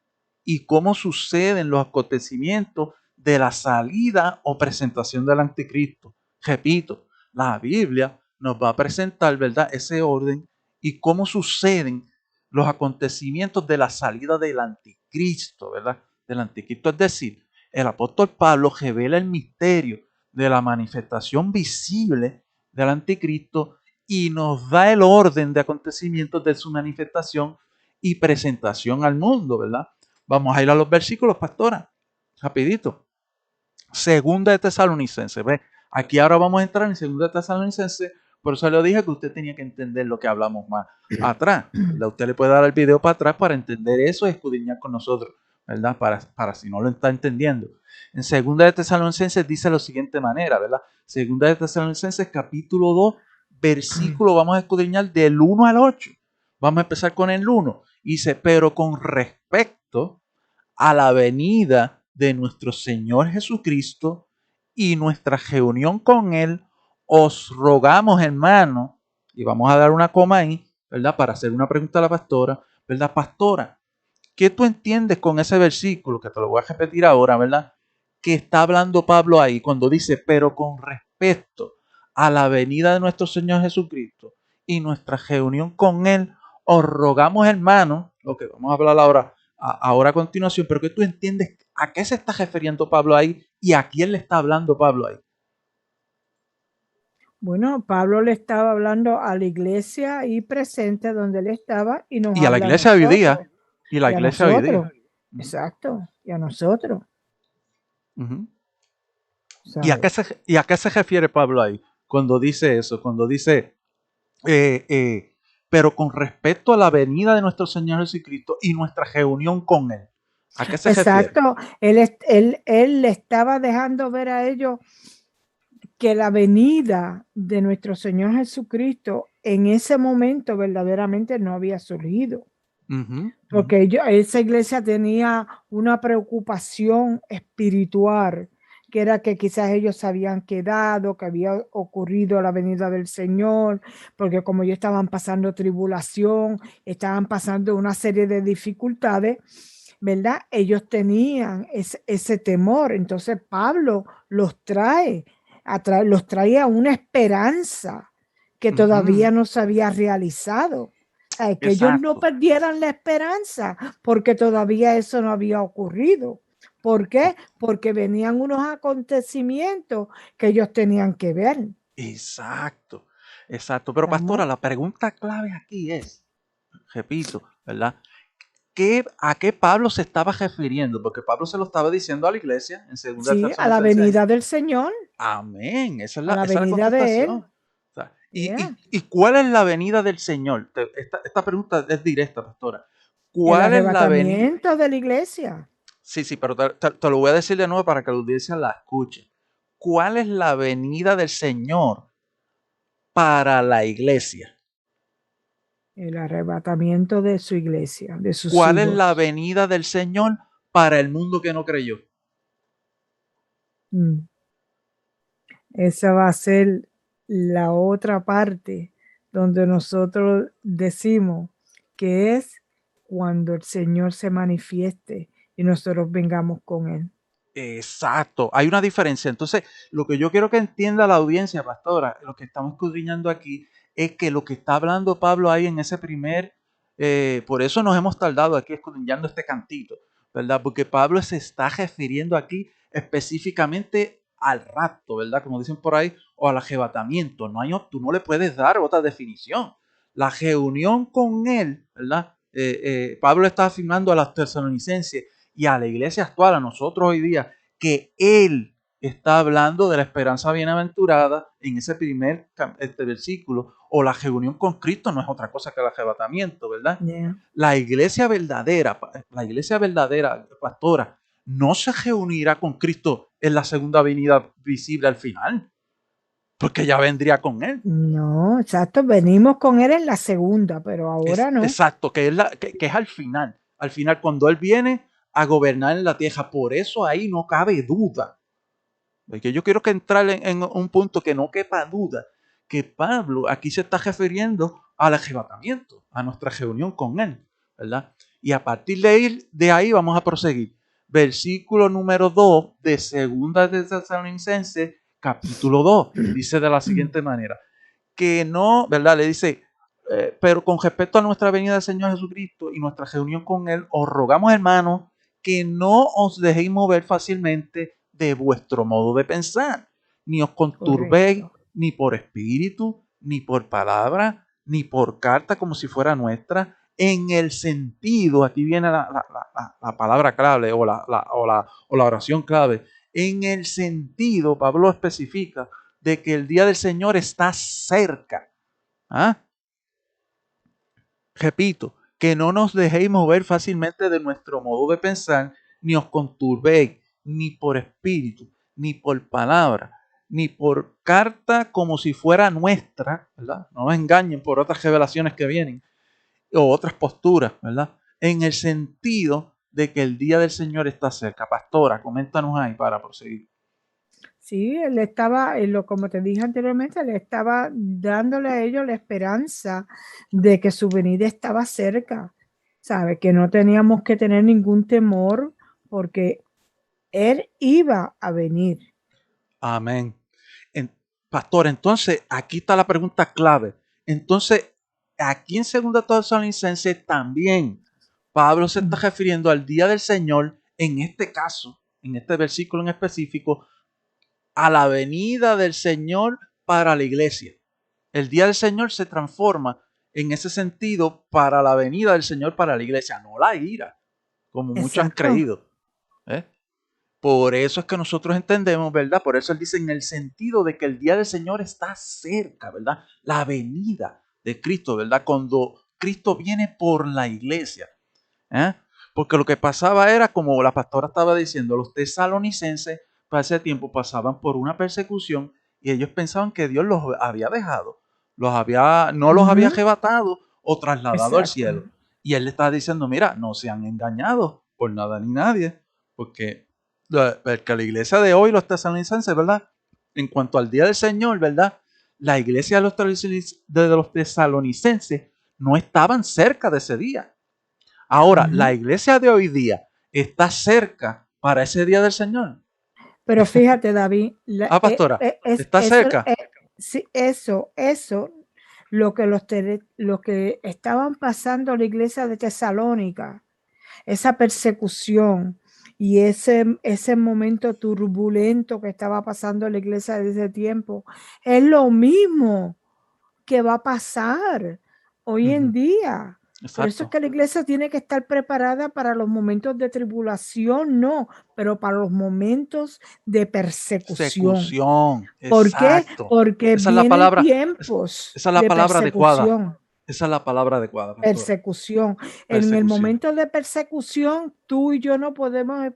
y cómo suceden los acontecimientos de la salida o presentación del anticristo. Repito, la Biblia nos va a presentar, ¿verdad?, ese orden y cómo suceden los acontecimientos de la salida del anticristo, ¿verdad? Del anticristo. Es decir, el apóstol Pablo revela el misterio de la manifestación visible del anticristo y nos da el orden de acontecimientos de su manifestación y presentación al mundo, ¿verdad? Vamos a ir a los versículos, pastora, rapidito. Segunda de Tesalonicenses, ¿ve? Aquí ahora vamos a entrar en Segunda de Tesalonicenses, por eso le dije que usted tenía que entender lo que hablamos más atrás, ¿verdad? Usted le puede dar el video para atrás para entender eso y escudriñar con nosotros, ¿verdad? Para si no lo está entendiendo. En Segunda de Tesalonicenses dice de la siguiente manera, ¿verdad? Segunda de Tesalonicenses capítulo 2, versículo, vamos a escudriñar del 1 al 8. Vamos a empezar con el 1. Dice, pero con respecto a la venida de nuestro Señor Jesucristo y nuestra reunión con Él, os rogamos, hermanos, y vamos a dar una coma ahí, ¿verdad? Para hacer una pregunta a la pastora, ¿verdad? Pastora, ¿qué tú entiendes con ese versículo? Que te lo voy a repetir ahora, ¿verdad? Que está hablando Pablo ahí cuando dice, pero con respecto a la venida de nuestro Señor Jesucristo y nuestra reunión con Él, os rogamos, hermanos, lo que vamos a hablar ahora a continuación, pero que tú entiendes a qué se está refiriendo Pablo ahí y a quién le está hablando Pablo ahí. Bueno, Pablo le estaba hablando a la iglesia ahí presente donde él estaba y nos Y a la habla iglesia a hoy nosotros. día. Y la Y a iglesia hoy día. nosotros. Exacto. Y a nosotros. Uh-huh. ¿Sabes? ¿Y a qué se refiere Pablo ahí? Cuando dice eso, cuando dice, pero con respecto a la venida de nuestro Señor Jesucristo y nuestra reunión con Él. ¿A qué se refiere? Exacto. Él le estaba dejando ver a ellos que la venida de nuestro Señor Jesucristo en ese momento verdaderamente no había surgido. Porque esa iglesia tenía una preocupación espiritual, que era que quizás ellos se habían quedado, que había ocurrido la venida del Señor, porque como ellos estaban pasando tribulación, estaban pasando una serie de dificultades, ¿verdad? Ellos tenían ese temor. Entonces Pablo los trae a una esperanza que todavía no se había realizado. Que ellos no perdieran la esperanza, porque todavía eso no había ocurrido. ¿Por qué? Porque venían unos acontecimientos que ellos tenían que ver. Exacto, exacto. Pero pastora, la pregunta clave aquí es, repito, ¿verdad? ¿A qué Pablo se estaba refiriendo? Porque Pablo se lo estaba diciendo a la iglesia en segunda Sí, a la venida del Señor. Amén. Esa es a la esa venida de Él. O sea, ¿y cuál es la venida del Señor? Esta pregunta es directa, pastora. ¿Cuál es la venida de la iglesia? Sí, pero te lo voy a decir de nuevo para que la audiencia la escuche. ¿Cuál es la venida del Señor para la iglesia? El arrebatamiento de su iglesia, de sus ¿Cuál hijos. es la venida del Señor para el mundo que no creyó? Esa va a ser la otra parte donde nosotros decimos que es cuando el Señor se manifieste y nosotros vengamos con Él. Exacto, hay una diferencia. Entonces, lo que yo quiero que entienda la audiencia, pastora, lo que estamos escudriñando aquí, es que lo que está hablando Pablo ahí en ese por eso nos hemos tardado aquí escudriñando este cantito, ¿verdad? Porque Pablo se está refiriendo aquí específicamente al rapto, ¿verdad? Como dicen por ahí, o al arrebatamiento. Tú no le puedes dar otra definición. La reunión con él, ¿verdad? Pablo está afirmando a los tesalonicenses y a la iglesia actual, a nosotros hoy día, que Él está hablando de la esperanza bienaventurada en ese primer versículo, o la reunión con Cristo no es otra cosa que el arrebatamiento, ¿verdad? Yeah. La iglesia verdadera, pastora, no se reunirá con Cristo en la segunda venida visible al final, porque ya vendría con él. No, exacto, venimos con él en la segunda, pero ahora no. Exacto, que es al final. Al final, cuando él viene a gobernar en la tierra. Por eso ahí no cabe duda. Porque yo quiero que entrar en un punto que no quepa duda. Que Pablo aquí se está refiriendo al arrebatamiento, a nuestra reunión con él, ¿verdad? Y a partir de ahí vamos a proseguir. Versículo número 2 de Segunda de Tesalonicenses, capítulo 2, dice de la siguiente manera. Que no, ¿verdad? Le dice, pero con respecto a nuestra venida del Señor Jesucristo y nuestra reunión con Él, os rogamos, hermanos, que no os dejéis mover fácilmente de vuestro modo de pensar, ni os conturbéis Correcto. ni por espíritu, ni por palabra, ni por carta como si fuera nuestra, en el sentido, aquí viene la palabra clave o la oración clave, en el sentido, Pablo especifica, de que el día del Señor está cerca. ¿Ah? Repito, que no nos dejéis mover fácilmente de nuestro modo de pensar, ni os conturbéis, ni por espíritu, ni por palabra, ni por carta como si fuera nuestra, ¿verdad? No nos engañen por otras revelaciones que vienen, o otras posturas, ¿verdad? En el sentido de que el día del Señor está cerca. Pastora, coméntanos ahí para proseguir. Sí, él estaba, como te dije anteriormente, él estaba dándole a ellos la esperanza de que su venida estaba cerca, ¿sabe? Que no teníamos que tener ningún temor porque él iba a venir. Amén. Pastor, entonces aquí está la pregunta clave. Entonces, aquí en 2 Tesalonicenses también Pablo se está refiriendo al día del Señor, en este caso, en este versículo en específico, a la venida del Señor para la iglesia. El día del Señor se transforma en ese sentido para la venida del Señor para la iglesia, no la ira, como muchos han Exacto. creído. ¿eh? Por eso es que nosotros entendemos, ¿verdad? Por eso él dice en el sentido de que el día del Señor está cerca, ¿verdad? La venida de Cristo, ¿verdad? Cuando Cristo viene por la iglesia. ¿eh? Porque lo que pasaba era, como la pastora estaba diciendo, los tesalonicenses para ese tiempo pasaban por una persecución y ellos pensaban que Dios los había dejado, no los había arrebatado o trasladado al Exacto. cielo. Y él le estaba diciendo, mira, no sean engañados por nada ni nadie, porque la iglesia de hoy, los tesalonicenses, ¿verdad? En cuanto al día del Señor, ¿verdad? La iglesia de los tesalonicenses no estaban cerca de ese día. Ahora, la iglesia de hoy día está cerca para ese día del Señor. Pero fíjate, David, Pastora, está eso, cerca. sí, eso, lo que estaban pasando en la iglesia de Tesalónica, esa persecución y ese momento turbulento que estaba pasando en la iglesia de ese tiempo, es lo mismo que va a pasar hoy en día. Por eso es Exacto. que la iglesia tiene que estar preparada para los momentos de tribulación, no, pero para los momentos de persecución. Persecución. ¿Por qué? Exacto. Porque Esa es la vienen palabra. tiempos Esa es la de palabra adecuada. persecución. Esa es la palabra adecuada, pastora. Persecución. En el Persecución. momento de persecución, tú y yo no podemos,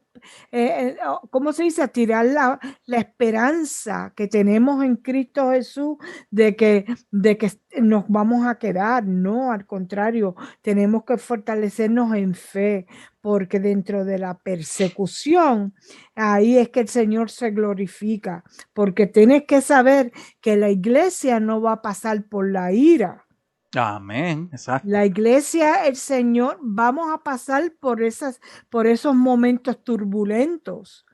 ¿cómo se dice? Tirar la esperanza que tenemos en Cristo Jesús de que nos vamos a quedar. No, al contrario, tenemos que fortalecernos en fe, porque dentro de la persecución, ahí es que el Señor se glorifica, porque tienes que saber que la iglesia no va a pasar por la ira. Amén. Exacto. La iglesia, el Señor, vamos a pasar por esos momentos turbulentos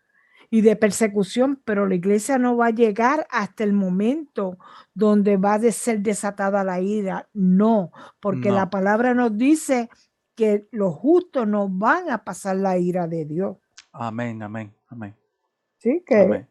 y de persecución, pero la iglesia no va a llegar hasta el momento donde va a ser desatada la ira. No, porque la No. palabra nos dice que los justos no van a pasar la ira de Dios. Amén, amén, amén. ¿Sí? Que Amén.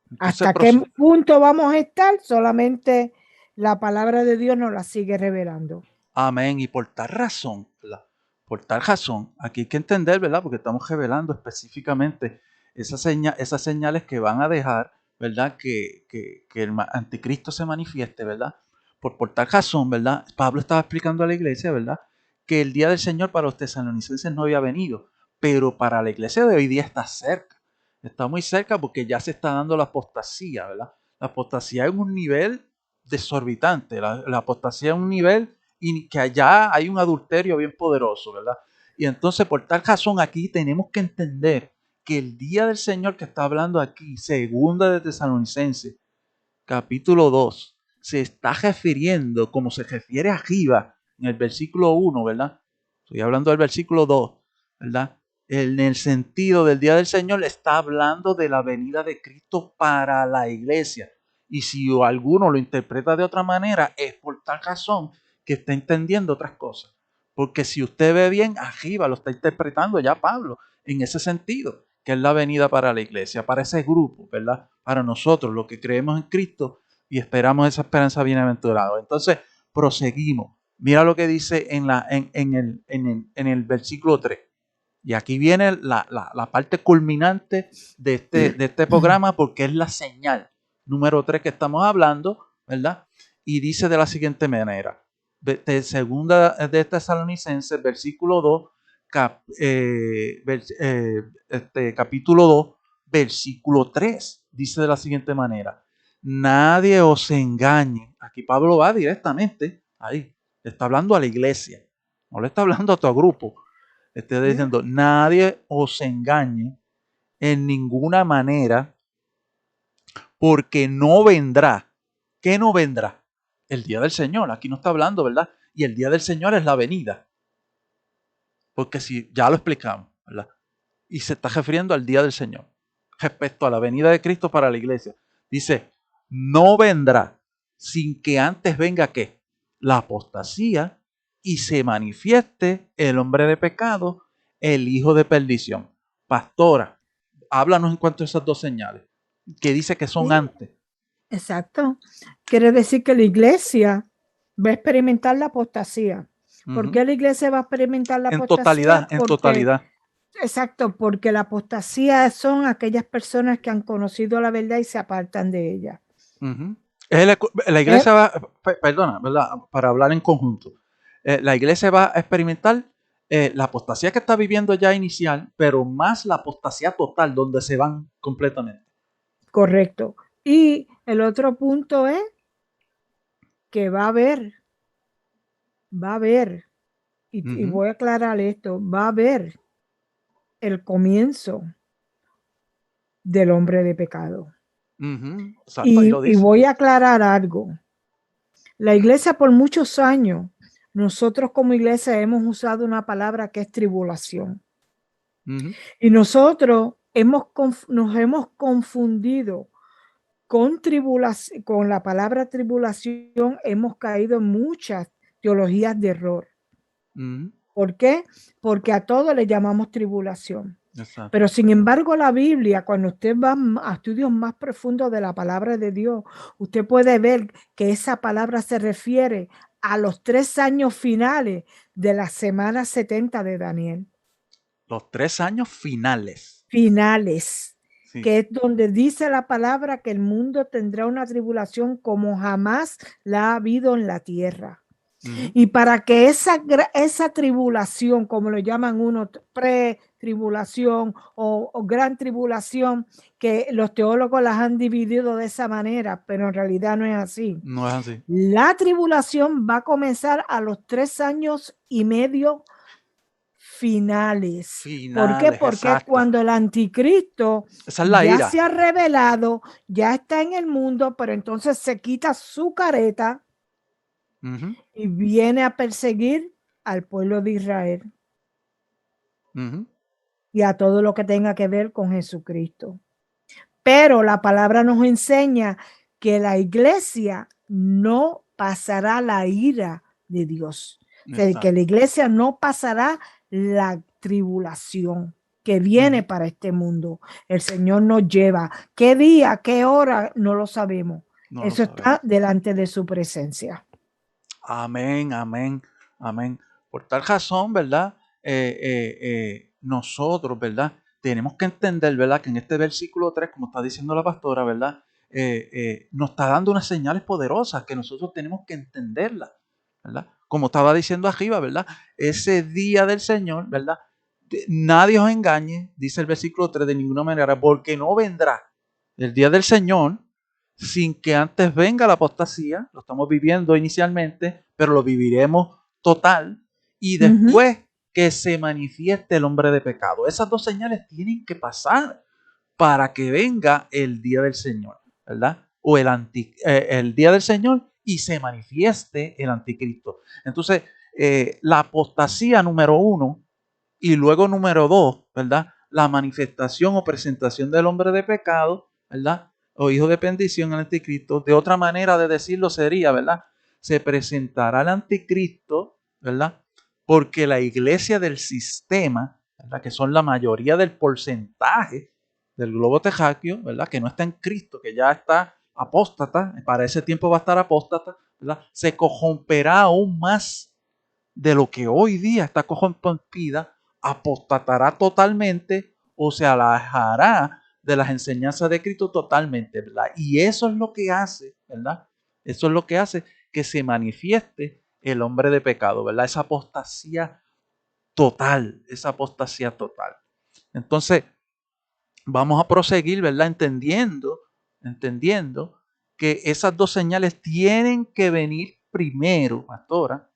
Entonces, hasta qué punto vamos a estar, solamente la palabra de Dios nos la sigue revelando. amén. Y por tal razón, ¿verdad? Por tal razón, aquí hay que entender, ¿verdad? Porque estamos revelando específicamente esas señales que van a dejar, ¿verdad? Que el anticristo se manifieste, ¿verdad? Por tal razón, ¿verdad? Pablo estaba explicando a la iglesia, ¿verdad? Que el día del Señor para los tesalonicenses no había venido, pero para la iglesia de hoy día está cerca. Está muy cerca porque ya se está dando la apostasía, ¿verdad? La apostasía es un nivel desorbitante. La apostasía es un nivel y que allá hay un adulterio bien poderoso, ¿verdad? Y entonces por tal razón aquí tenemos que entender que el día del Señor que está hablando aquí, segunda de Tesalonicenses, capítulo 2, se está refiriendo como se refiere arriba en el versículo 1, ¿verdad? Estoy hablando del versículo 2, ¿verdad? En el sentido del día del Señor está hablando de la venida de Cristo para la iglesia. Y si alguno lo interpreta de otra manera, es por tal razón que está entendiendo otras cosas. Porque si usted ve bien, arriba lo está interpretando ya Pablo en ese sentido, que es la venida para la iglesia, para ese grupo, ¿verdad? Para nosotros, los que creemos en Cristo y esperamos esa esperanza bienaventurada. Entonces, proseguimos. Mira lo que dice en el versículo 3. Y aquí viene la parte culminante de este programa porque es la señal número 3 que estamos hablando, ¿verdad? Y dice de la siguiente manera. De segunda de Tesalonicenses, versículo 2, capítulo 2, versículo 3. Dice de la siguiente manera. Nadie os engañe. Aquí Pablo va directamente ahí. Le está hablando a la iglesia. No le está hablando a tu grupo. Estoy diciendo, nadie os engañe en ninguna manera, porque no vendrá. ¿Qué no vendrá? El día del Señor. Aquí no está hablando, ¿verdad? Y el día del Señor es la venida. Porque si ya lo explicamos, ¿verdad? Y se está refiriendo al día del Señor. Respecto a la venida de Cristo para la iglesia. Dice, no vendrá sin que antes venga ¿qué? La apostasía y se manifieste el hombre de pecado, el hijo de perdición. Pastora, háblanos en cuanto a esas dos señales, que dice que son Sí, antes. exacto. Quiere decir que la iglesia va a experimentar la apostasía. ¿Por qué la iglesia va a experimentar la apostasía? En totalidad. Exacto, porque la apostasía son aquellas personas que han conocido la verdad y se apartan de ella. La iglesia va, perdona, ¿verdad? Para hablar en conjunto. La iglesia va a experimentar la apostasía que está viviendo ya inicial, pero más la apostasía total, donde se van completamente. Correcto. Y el otro punto es que va a haber, y voy a aclarar esto, va a haber el comienzo del hombre de pecado. Exacto, Y voy a aclarar algo. La iglesia por muchos años, nosotros como iglesia hemos usado una palabra que es tribulación. Y nosotros nos hemos confundido con la palabra tribulación, hemos caído en muchas teologías de error. ¿Por qué? Porque a todo le llamamos tribulación. Exacto. Pero sin embargo la Biblia, cuando usted va a estudios más profundos de la palabra de Dios, usted puede ver que esa palabra se refiere a los 3 años finales de la semana 70 de Daniel. Los 3 años finales. Finales. Sí. Que es donde dice la palabra que el mundo tendrá una tribulación como jamás la ha habido en la tierra. Y para que esa tribulación, como lo llaman unos, pre-tribulación o gran tribulación, que los teólogos las han dividido de esa manera, pero en realidad no es así. No es así. La tribulación va a comenzar a los 3 años y medio finales. ¿Por qué? Porque exacto. Cuando el anticristo ya se ha revelado, ya está en el mundo, pero entonces se quita su careta y viene a perseguir al pueblo de Israel y a todo lo que tenga que ver con Jesucristo. Pero la palabra nos enseña que la iglesia no pasará la ira de Dios. O sea, que la iglesia no pasará la tribulación que viene para este mundo. El Señor nos lleva. ¿Qué día, qué hora? No lo sabemos. Eso está delante de su presencia. Amén, amén, amén. Por tal razón, ¿verdad? Nosotros, ¿verdad? tenemos que entender, ¿verdad? Que en este versículo 3, como está diciendo la pastora, ¿verdad? Nos está dando unas señales poderosas que nosotros tenemos que entenderlas, ¿verdad? Como estaba diciendo arriba, ¿verdad? Ese día del Señor, ¿verdad? Nadie os engañe, dice el versículo 3, de ninguna manera, porque no vendrá el día del Señor sin que antes venga la apostasía. Lo estamos viviendo inicialmente, pero lo viviremos total, y después que se manifieste el hombre de pecado. Esas dos señales tienen que pasar para que venga el día del Señor, ¿verdad? O el día del Señor y se manifieste el anticristo. Entonces, la apostasía número 1 y luego número 2, ¿verdad? La manifestación o presentación del hombre de pecado, ¿verdad? O hijo de perdición, el anticristo. De otra manera de decirlo sería, ¿verdad? Se presentará el anticristo, ¿verdad? Porque la iglesia del sistema, ¿verdad? Que son la mayoría del porcentaje del globo terráqueo, ¿verdad? Que no está en Cristo, que ya está apóstata, para ese tiempo va a estar apóstata, ¿verdad? Se corromperá aún más de lo que hoy día está corrompida, apostatará totalmente o se alejará de las enseñanzas de Cristo totalmente, ¿verdad? Y eso es lo que hace, ¿verdad? Eso es lo que hace que se manifieste el hombre de pecado, ¿verdad? Esa apostasía total, esa apostasía total. Entonces, vamos a proseguir, ¿verdad? Entendiendo que esas dos señales tienen que venir primero, pastora,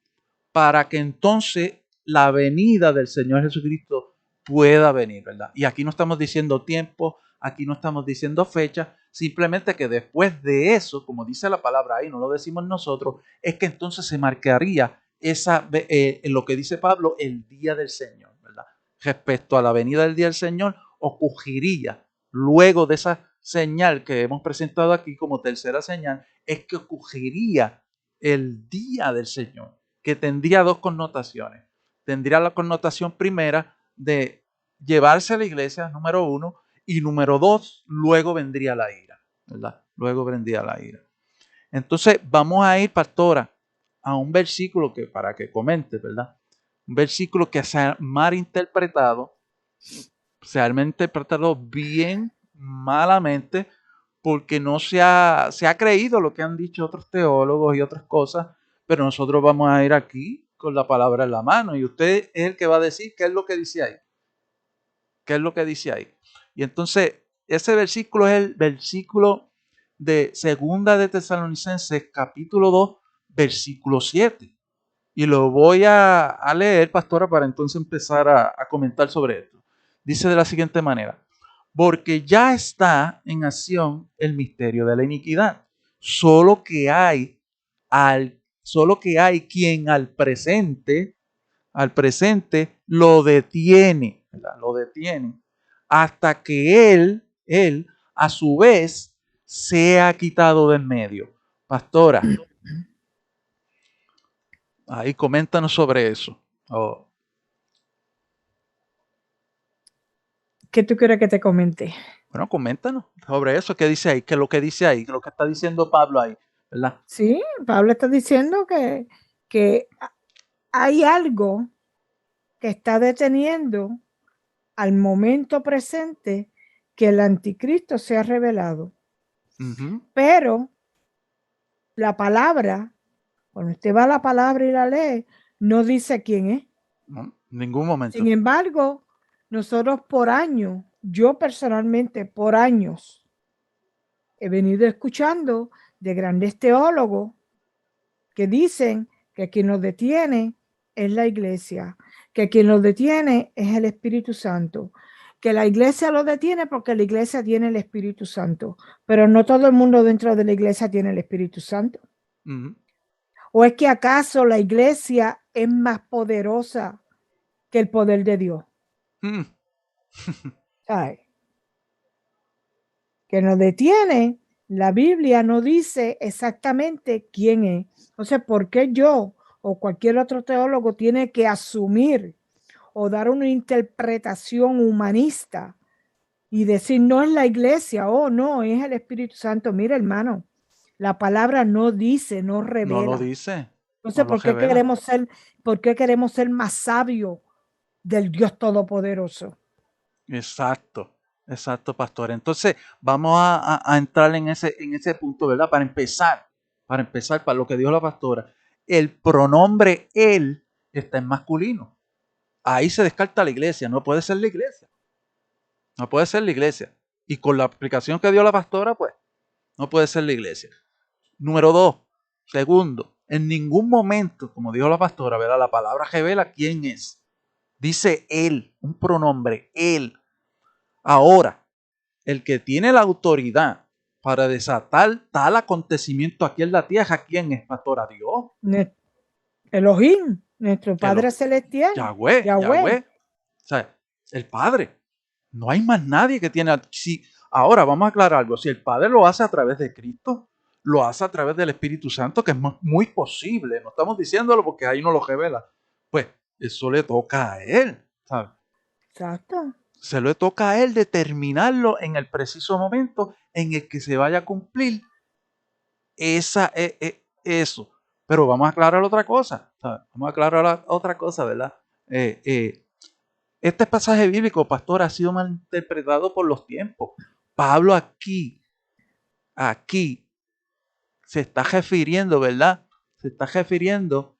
para que entonces la venida del Señor Jesucristo pueda venir, ¿verdad? Y aquí no estamos diciendo tiempo, aquí no estamos diciendo fecha, simplemente que después de eso, como dice la palabra ahí, no lo decimos nosotros, es que entonces se marcaría lo que dice Pablo, el día del Señor, ¿verdad? Respecto a la venida del día del Señor, ocurriría luego de esa señal que hemos presentado aquí como tercera señal, es que ocurriría el día del Señor, que tendría dos connotaciones. Tendría la connotación primera de llevarse a la iglesia, número 1, y número 2, luego vendría la ira, ¿verdad? Luego vendría la ira. Entonces vamos a ir, pastora, a un versículo que para que comente, ¿verdad? Un versículo que se ha malinterpretado, bien malamente, porque no se ha creído lo que han dicho otros teólogos y otras cosas, pero nosotros vamos a ir aquí con la palabra en la mano y usted es el que va a decir qué es lo que dice ahí. ¿Qué es lo que dice ahí? Y entonces, ese versículo es el versículo de Segunda de Tesalonicenses, capítulo 2, versículo 7. Y lo voy a leer, pastora, para entonces empezar a comentar sobre esto. Dice de la siguiente manera: porque ya está en acción el misterio de la iniquidad, solo que hay quien al presente lo detiene, ¿verdad? Lo detiene hasta que él a su vez sea quitado de en medio. Pastora, ahí coméntanos sobre eso. Oh. ¿Qué tú quieres que te comente? Bueno, coméntanos sobre eso, qué dice ahí, qué es lo que dice ahí, qué es lo que está diciendo Pablo ahí, ¿verdad? Sí, Pablo está diciendo que hay algo que está deteniendo al momento presente que el anticristo se ha revelado. Pero la palabra, cuando usted va a la palabra y la lee, no dice quién es. No, ningún momento. Sin embargo, nosotros por años, yo personalmente por años, he venido escuchando de grandes teólogos que dicen que quien nos detiene es la iglesia, que quien los detiene es el Espíritu Santo, que la iglesia lo detiene porque la iglesia tiene el Espíritu Santo, pero no todo el mundo dentro de la iglesia tiene el Espíritu Santo. ¿O es que acaso la iglesia es más poderosa que el poder de Dios? Ay. Que nos detiene, la Biblia no dice exactamente quién es. Entonces, ¿por qué yo o cualquier otro teólogo tiene que asumir o dar una interpretación humanista y decir no es la iglesia, oh no, es el Espíritu Santo? Mira, hermano, la palabra no dice, no revela. No lo dice. Entonces, no ¿por qué queremos ser más sabios del Dios Todopoderoso? Exacto, exacto, pastor. Entonces, vamos a entrar en ese punto, ¿verdad? Para lo que dijo la pastora, el pronombre él está en masculino. Ahí se descarta la iglesia, no puede ser la iglesia. No puede ser la iglesia. Y con la explicación que dio la pastora, pues, no puede ser la iglesia. Número 2, segundo, en ningún momento, como dijo la pastora, ¿verdad? La palabra revela quién es. Dice él, un pronombre, él. Ahora, el que tiene la autoridad para desatar tal acontecimiento aquí en la tierra, ¿quién es, pastora? Dios. Elohim, nuestro Padre Celestial. Yahweh. O sea, el Padre. No hay más nadie que tiene... ahora vamos a aclarar algo. Si el Padre lo hace a través de Cristo, lo hace a través del Espíritu Santo, que es muy posible. No estamos diciéndolo porque ahí no lo revela. Pues eso le toca a Él, ¿sabes? Exacto. Se le toca a Él determinarlo en el preciso momento en el que se vaya a cumplir eso. Pero vamos a aclarar otra cosa, ¿sabes? Vamos a aclarar otra cosa, ¿verdad? Este pasaje bíblico, pastor, ha sido mal interpretado por los tiempos. Pablo aquí se está refiriendo, ¿verdad? Se está refiriendo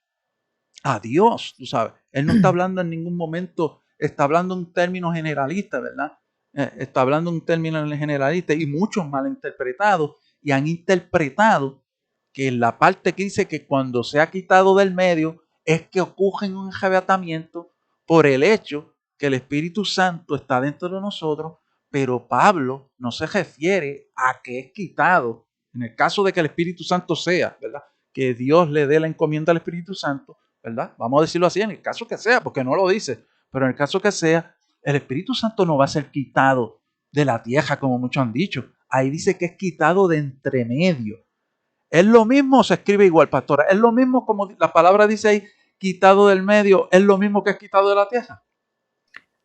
a Dios, tú sabes. Él no está hablando en ningún momento, está hablando en términos generalistas, ¿verdad? Está hablando en términos generalistas y muchos malinterpretados y han interpretado que en la parte que dice que cuando se ha quitado del medio es que ocurre un arrebatamiento por el hecho que el Espíritu Santo está dentro de nosotros, pero Pablo no se refiere a que es quitado. En el caso de que el Espíritu Santo sea, ¿verdad? Que Dios le dé la encomienda al Espíritu Santo, ¿verdad? Vamos a decirlo así, en el caso que sea, porque no lo dice, pero en el caso que sea, el Espíritu Santo no va a ser quitado de la tierra, como muchos han dicho. Ahí dice que es quitado de entre medio. Es lo mismo, se escribe igual, pastora. Es lo mismo como la palabra dice ahí, quitado del medio, es lo mismo que es quitado de la tierra.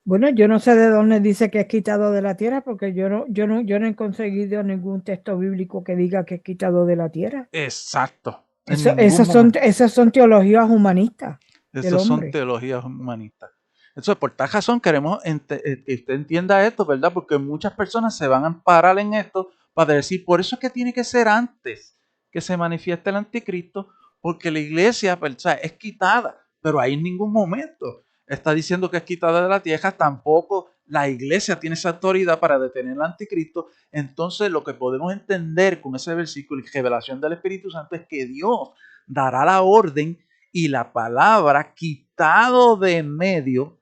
Bueno, yo no sé de dónde dice que es quitado de la tierra, porque yo no he conseguido ningún texto bíblico que diga que es quitado de la tierra. Exacto. Esas son teologías humanistas del Esas son hombre. teologías humanistas. Entonces, por tal razón queremos que usted entienda esto, ¿verdad? Porque muchas personas se van a amparar en esto para decir, por eso es que tiene que ser antes que se manifieste el anticristo, porque la iglesia, pues, o sea, es quitada, pero ahí en ningún momento está diciendo que es quitada de la tierra, tampoco la iglesia tiene esa autoridad para detener al anticristo. Entonces, lo que podemos entender con ese versículo y revelación del Espíritu Santo es que Dios dará la orden y la palabra quitado de en medio,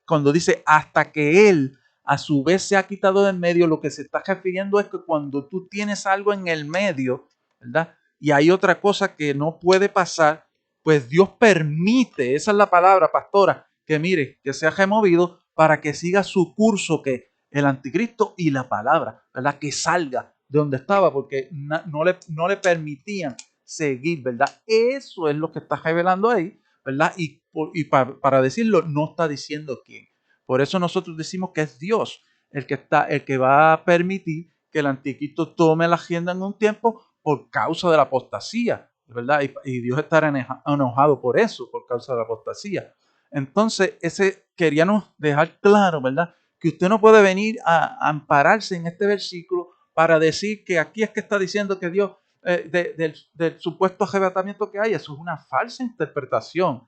cuando dice hasta que Él a su vez se ha quitado de en medio, lo que se está refiriendo es que cuando tú tienes algo en el medio, ¿verdad? Y hay otra cosa que no puede pasar, pues Dios permite, esa es la palabra, pastora, que mire, que sea removido para que siga su curso, que el anticristo y la palabra, ¿verdad? Que salga de donde estaba, porque no le permitían seguir, ¿verdad? Eso es lo que está revelando ahí, ¿verdad? Para decirlo, no está diciendo quién. Por eso nosotros decimos que es Dios el que va a permitir que el anticristo tome la agenda en un tiempo por causa de la apostasía, ¿verdad? Y Dios estará enojado por eso, por causa de la apostasía. Entonces, queríamos dejar claro, ¿verdad? Que usted no puede venir a ampararse en este versículo para decir que aquí es que está diciendo que Dios del supuesto arrebatamiento que hay. Eso es una falsa interpretación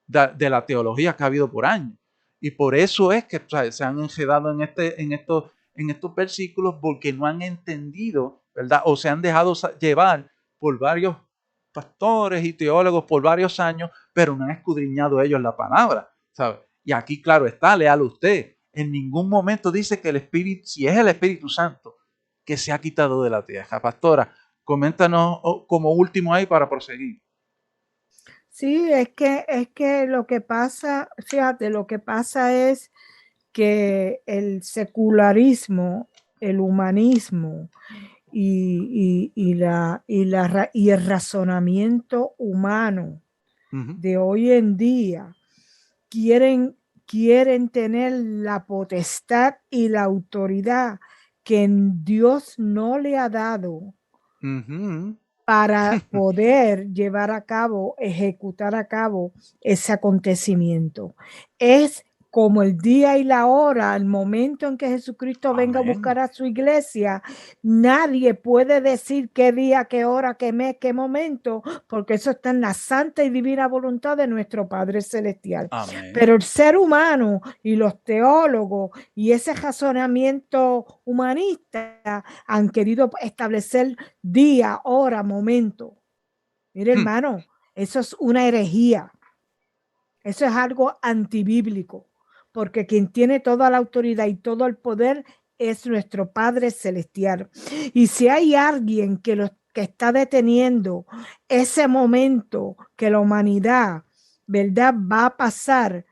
de la teología que ha habido por años. Y por eso es que, o sea, se han enredado en estos versículos, porque no han entendido, ¿verdad? O se han dejado llevar por varios pastores y teólogos por varios años, pero no han escudriñado ellos la palabra, ¿sabe? Y aquí, claro está, léalo usted. En ningún momento dice que el Espíritu, si es el Espíritu Santo, que se ha quitado de la tierra. Pastora, coméntanos como último ahí para proseguir. Sí, es que lo que pasa, fíjate, lo que pasa es que el secularismo, el humanismo y el razonamiento humano de hoy en día quieren tener la potestad y la autoridad que Dios no le ha dado para poder llevar a cabo, ejecutar a cabo ese acontecimiento. Es como el día y la hora, el momento en que Jesucristo venga a buscar a su iglesia, nadie puede decir qué día, qué hora, qué mes, qué momento, porque eso está en la santa y divina voluntad de nuestro Padre Celestial. Amén. Pero el ser humano y los teólogos y ese razonamiento humanista han querido establecer día, hora, momento. Mire, hermano, eso es una herejía. Eso es algo antibíblico, porque quien tiene toda la autoridad y todo el poder es nuestro Padre Celestial. Y si hay alguien que está deteniendo ese momento que la humanidad, ¿verdad?, va a pasar.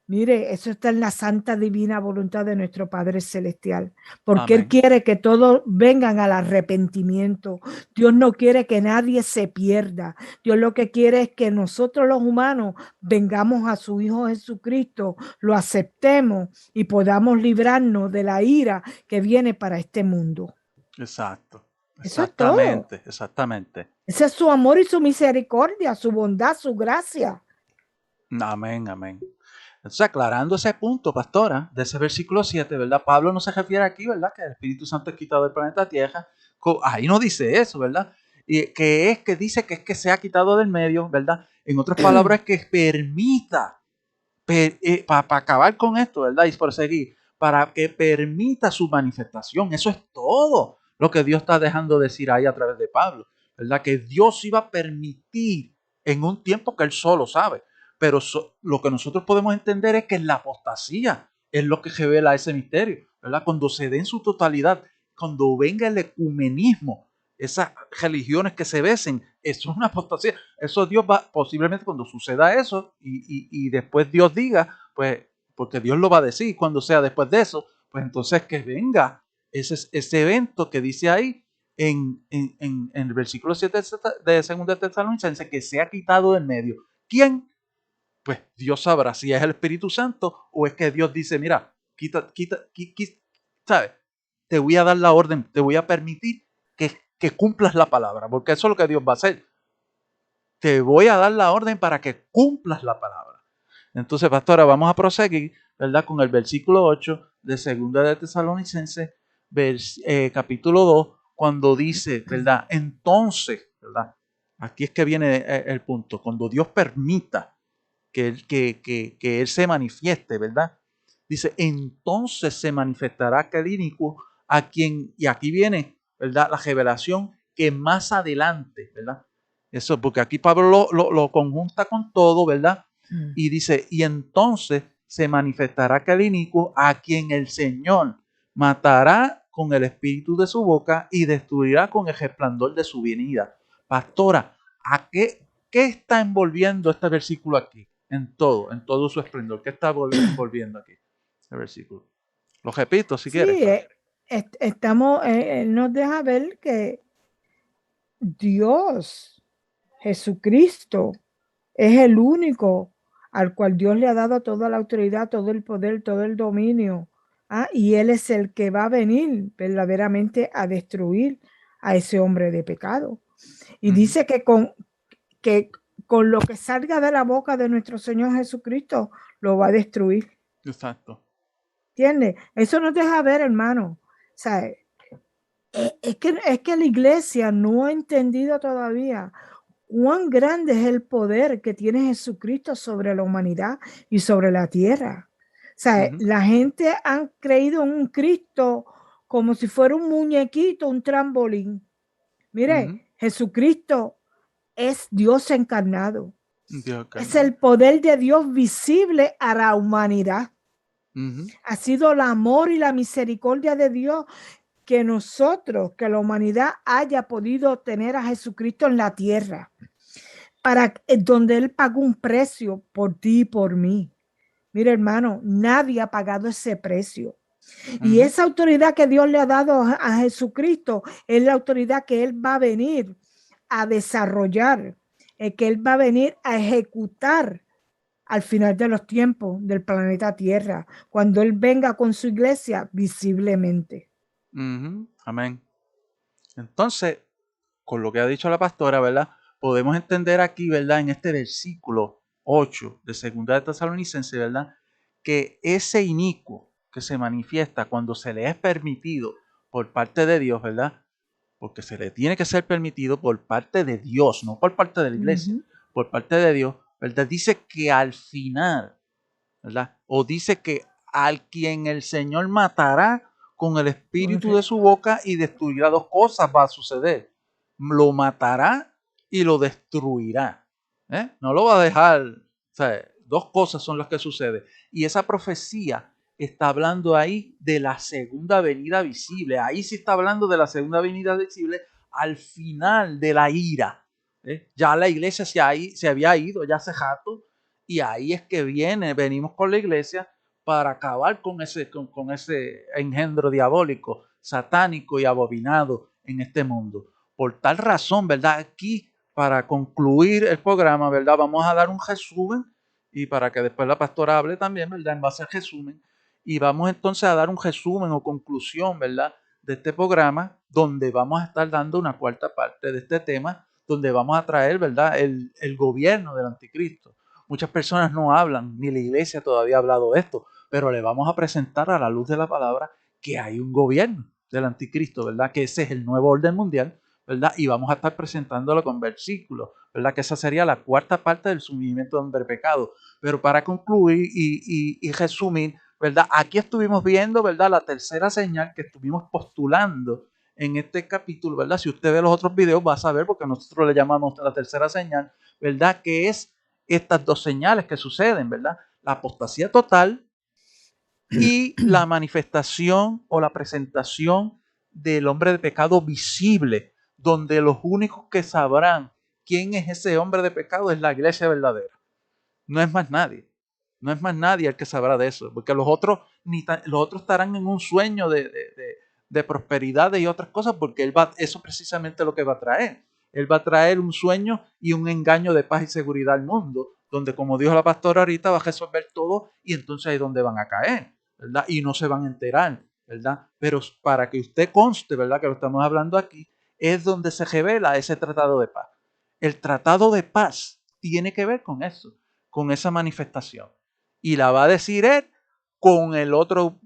Mire, eso está en la santa divina voluntad de nuestro Padre Celestial, porque Él quiere que todos vengan al arrepentimiento. Dios no quiere que nadie se pierda. Dios lo que quiere es que nosotros los humanos vengamos a su Hijo Jesucristo, lo aceptemos y podamos librarnos de la ira que viene para este mundo. Exacto. Eso es todo. Exactamente. Ese es su amor y su misericordia, su bondad, su gracia. Amén, amén. Entonces, aclarando ese punto, pastora, de ese versículo 7, ¿verdad? Pablo no se refiere aquí, ¿verdad? Que el Espíritu Santo es quitado del planeta Tierra. Ahí no dice eso, ¿verdad? Y que dice que es que se ha quitado del medio, ¿verdad? En otras palabras, que permita, para acabar con esto, ¿verdad? Y por seguir, para que permita su manifestación. Eso es todo lo que Dios está dejando decir ahí a través de Pablo, ¿verdad? Que Dios iba a permitir en un tiempo que Él solo sabe. Pero lo que nosotros podemos entender es que la apostasía es lo que revela ese misterio, ¿verdad? Cuando se dé en su totalidad, cuando venga el ecumenismo, esas religiones que se besen, eso es una apostasía. Eso Dios va, posiblemente cuando suceda eso y después Dios diga, pues, porque Dios lo va a decir cuando sea después de eso, pues entonces que venga ese evento que dice ahí en el versículo 7 de 2 de Tesalonicenses, que se ha quitado del medio. ¿Quién? Pues Dios sabrá si es el Espíritu Santo o es que Dios dice, mira, quita, ¿sabes? Te voy a dar la orden, te voy a permitir que cumplas la palabra, porque eso es lo que Dios va a hacer. Te voy a dar la orden para que cumplas la palabra. Entonces, pastora, vamos a proseguir, ¿verdad? Con el versículo 8 de 2 de Tesalonicenses, capítulo 2, cuando dice, ¿verdad? Entonces, ¿verdad? Aquí es que viene el punto. Cuando Dios permita que Él se manifieste, ¿verdad? Dice, entonces se manifestará aquel inicuo a quien, y aquí viene, ¿verdad? La revelación que más adelante, ¿verdad? Eso, porque aquí Pablo lo conjunta con todo, ¿verdad? Y dice, y entonces se manifestará aquel inicuo a quien el Señor matará con el espíritu de su boca y destruirá con el resplandor de su venida. Pastora, ¿a qué está envolviendo este versículo aquí? En todo su esplendor. ¿Qué está envolviendo aquí el versículo? Lo repito si quieres. Sí, estamos, nos deja ver que Dios, Jesucristo, es el único al cual Dios le ha dado toda la autoridad, todo el poder, todo el dominio. Y Él es el que va a venir verdaderamente a destruir a ese hombre de pecado. Y dice que con lo que salga de la boca de nuestro Señor Jesucristo, lo va a destruir. Exacto. ¿Entiendes? Eso nos deja ver, hermano. O sea, es que la iglesia no ha entendido todavía cuán grande es el poder que tiene Jesucristo sobre la humanidad y sobre la tierra. O sea, la gente ha creído en un Cristo como si fuera un muñequito, un trampolín. Mire, Jesucristo es Dios encarnado. Es el poder de Dios visible a la humanidad. Ha sido el amor y la misericordia de Dios que nosotros, que la humanidad haya podido tener a Jesucristo en la tierra, donde Él pagó un precio por ti y por mí. Mira, hermano, nadie ha pagado ese precio. Y esa autoridad que Dios le ha dado a Jesucristo es la autoridad que Él va a venir a desarrollar, que Él va a venir a ejecutar al final de los tiempos del planeta Tierra, cuando Él venga con su iglesia visiblemente. Amén. Entonces, con lo que ha dicho la pastora, ¿verdad? Podemos entender aquí, ¿verdad? En este versículo 8 de 2 de Tesalonicenses, ¿verdad? que ese inicuo que se manifiesta cuando se le es permitido por parte de Dios, ¿verdad? Porque se le tiene que ser permitido por parte de Dios, no por parte de la iglesia, por parte de Dios, ¿verdad? Dice que al final, ¿verdad? O dice que al quien el Señor matará con el espíritu de su boca y destruirá, dos cosas va a suceder. Lo matará y lo destruirá. No lo va a dejar. O sea, dos cosas son las que suceden. Y esa profecía está hablando ahí de la segunda venida visible. Ahí sí está hablando de la segunda venida visible al final de la ira. Ya la iglesia se había ido, ya hace rato, y ahí es que venimos con la iglesia para acabar con ese engendro diabólico, satánico y abominado en este mundo. Por tal razón, ¿verdad? Aquí, para concluir el programa, ¿verdad? Vamos a dar un resumen y para que después la pastora hable también, ¿verdad? En base al resumen. Y vamos entonces a dar un resumen o conclusión, ¿verdad? De este programa, donde vamos a estar dando una cuarta parte de este tema, donde vamos a traer, ¿verdad? El gobierno del anticristo. Muchas personas no hablan, ni la iglesia todavía ha hablado de esto, pero le vamos a presentar a la luz de la palabra que hay un gobierno del anticristo, ¿verdad? Que ese es el nuevo orden mundial, ¿verdad? Y vamos a estar presentándolo con versículos, ¿verdad? Que esa sería la cuarta parte del sumimiento del hombre pecado. Pero para concluir y resumir, ¿verdad? Aquí estuvimos viendo, ¿verdad? La tercera señal que estuvimos postulando en este capítulo, ¿verdad? Si usted ve los otros videos va a saber, porque nosotros le llamamos la tercera señal, ¿verdad? Que es estas dos señales que suceden, ¿verdad? La apostasía total y la manifestación o la presentación del hombre de pecado visible, donde los únicos que sabrán quién es ese hombre de pecado es la iglesia verdadera. No es más nadie. No es más nadie el que sabrá de eso, porque los otros estarán en un sueño de prosperidad y otras cosas, porque eso precisamente es lo que va a traer. Él va a traer un sueño y un engaño de paz y seguridad al mundo, donde, como dijo la pastora ahorita, va a resolver todo y entonces ahí es donde van a caer, ¿verdad? Y no se van a enterar, ¿verdad? Pero para que usted conste, ¿verdad? Que lo estamos hablando aquí, es donde se revela ese tratado de paz. El tratado de paz tiene que ver con eso, con esa manifestación. Y la va a decir él con el otro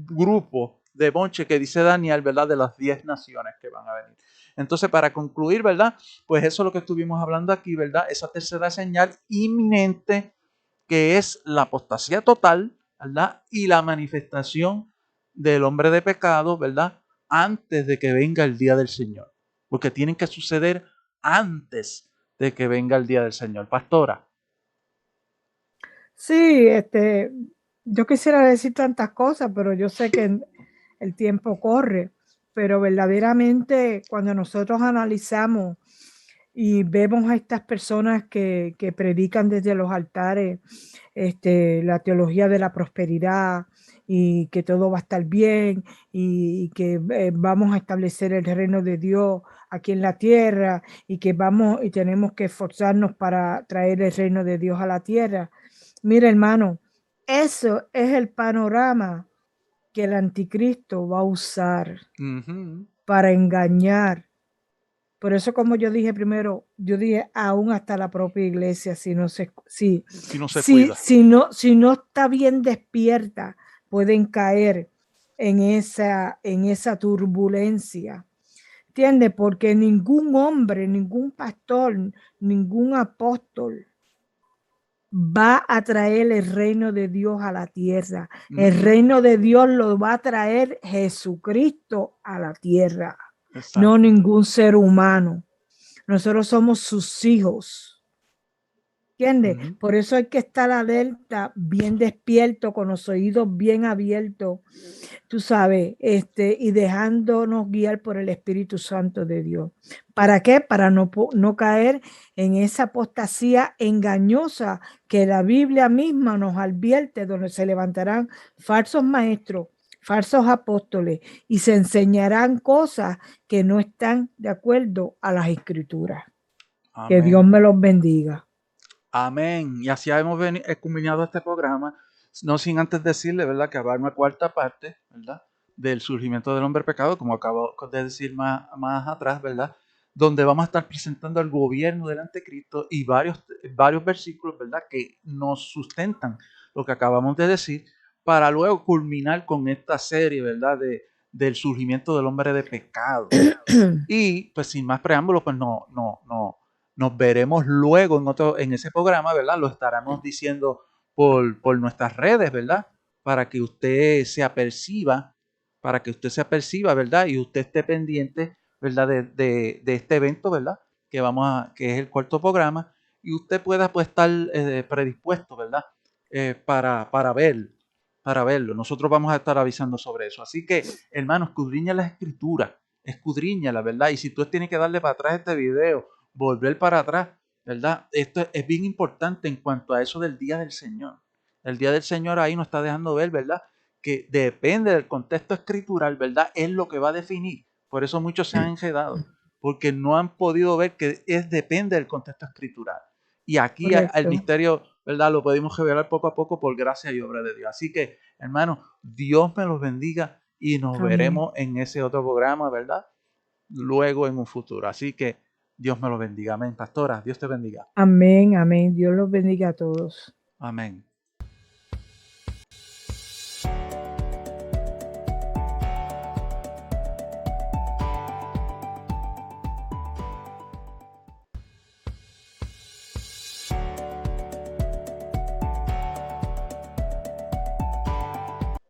grupo de bonche que dice Daniel, ¿verdad? De las 10 naciones que van a venir. Entonces, para concluir, ¿verdad? Pues eso es lo que estuvimos hablando aquí, ¿verdad? Esa tercera señal inminente que es la apostasía total, ¿verdad? Y la manifestación del hombre de pecado, ¿verdad? Antes de que venga el día del Señor. Porque tienen que suceder antes de que venga el día del Señor. Pastora. Sí, yo quisiera decir tantas cosas, pero yo sé que el tiempo corre, pero verdaderamente cuando nosotros analizamos y vemos a estas personas que predican desde los altares la teología de la prosperidad y que todo va a estar bien y que vamos a establecer el reino de Dios aquí en la tierra y que vamos y tenemos que esforzarnos para traer el reino de Dios a la tierra. Mira, hermano, eso es el panorama que el anticristo va a usar para engañar. Por eso, como yo dije primero, yo dije aún hasta la propia iglesia, si no se cuida. Si no está bien despierta, pueden caer en esa turbulencia. ¿Entiendes? Porque ningún hombre, ningún pastor, ningún apóstol va a traer el reino de Dios a la tierra. El reino de Dios lo va a traer Jesucristo a la tierra. Exacto. No ningún ser humano. Nosotros somos sus hijos. ¿Entiendes? Por eso hay que estar alerta, bien despierto, con los oídos bien abiertos, tú sabes, y dejándonos guiar por el Espíritu Santo de Dios. ¿Para qué? Para no caer en esa apostasía engañosa que la Biblia misma nos advierte, donde se levantarán falsos maestros, falsos apóstoles, y se enseñarán cosas que no están de acuerdo a las Escrituras. Amén. Que Dios me los bendiga. Amén. Y así hemos culminado este programa, no sin antes decirle, ¿verdad?, que habrá una cuarta parte, ¿verdad?, del surgimiento del hombre pecado, como acabo de decir más atrás, ¿verdad?, donde vamos a estar presentando el gobierno del anticristo y varios versículos, ¿verdad?, que nos sustentan lo que acabamos de decir, para luego culminar con esta serie, ¿verdad?, del surgimiento del hombre de pecado. Y pues sin más preámbulos, pues nos veremos luego en ese programa, ¿verdad? Lo estaremos diciendo por nuestras redes, ¿verdad? Para que usted se aperciba, ¿verdad? Y usted esté pendiente, ¿verdad? De este evento, ¿verdad? Que es el cuarto programa, y usted pueda pues estar predispuesto, ¿verdad? Para verlo. Nosotros vamos a estar avisando sobre eso. Así que, hermanos, escudriña las escrituras, escudriñala, ¿verdad? Y si tú tienes que darle para atrás este video, volver para atrás, ¿verdad? Esto es bien importante en cuanto a eso del día del Señor. El día del Señor ahí nos está dejando ver, ¿verdad? Que depende del contexto escritural, ¿verdad? Es lo que va a definir. Por eso muchos se han enredado, porque no han podido ver que depende del contexto escritural. Y aquí el Correcto. misterio, ¿verdad? Lo podemos revelar poco a poco por gracia y obra de Dios. Así que, hermanos, Dios me los bendiga y nos Amén. veremos en ese otro programa, ¿verdad? Luego en un futuro. Así que Dios me los bendiga. Amén. Pastora, Dios te bendiga. Amén, amén. Dios los bendiga a todos. Amén.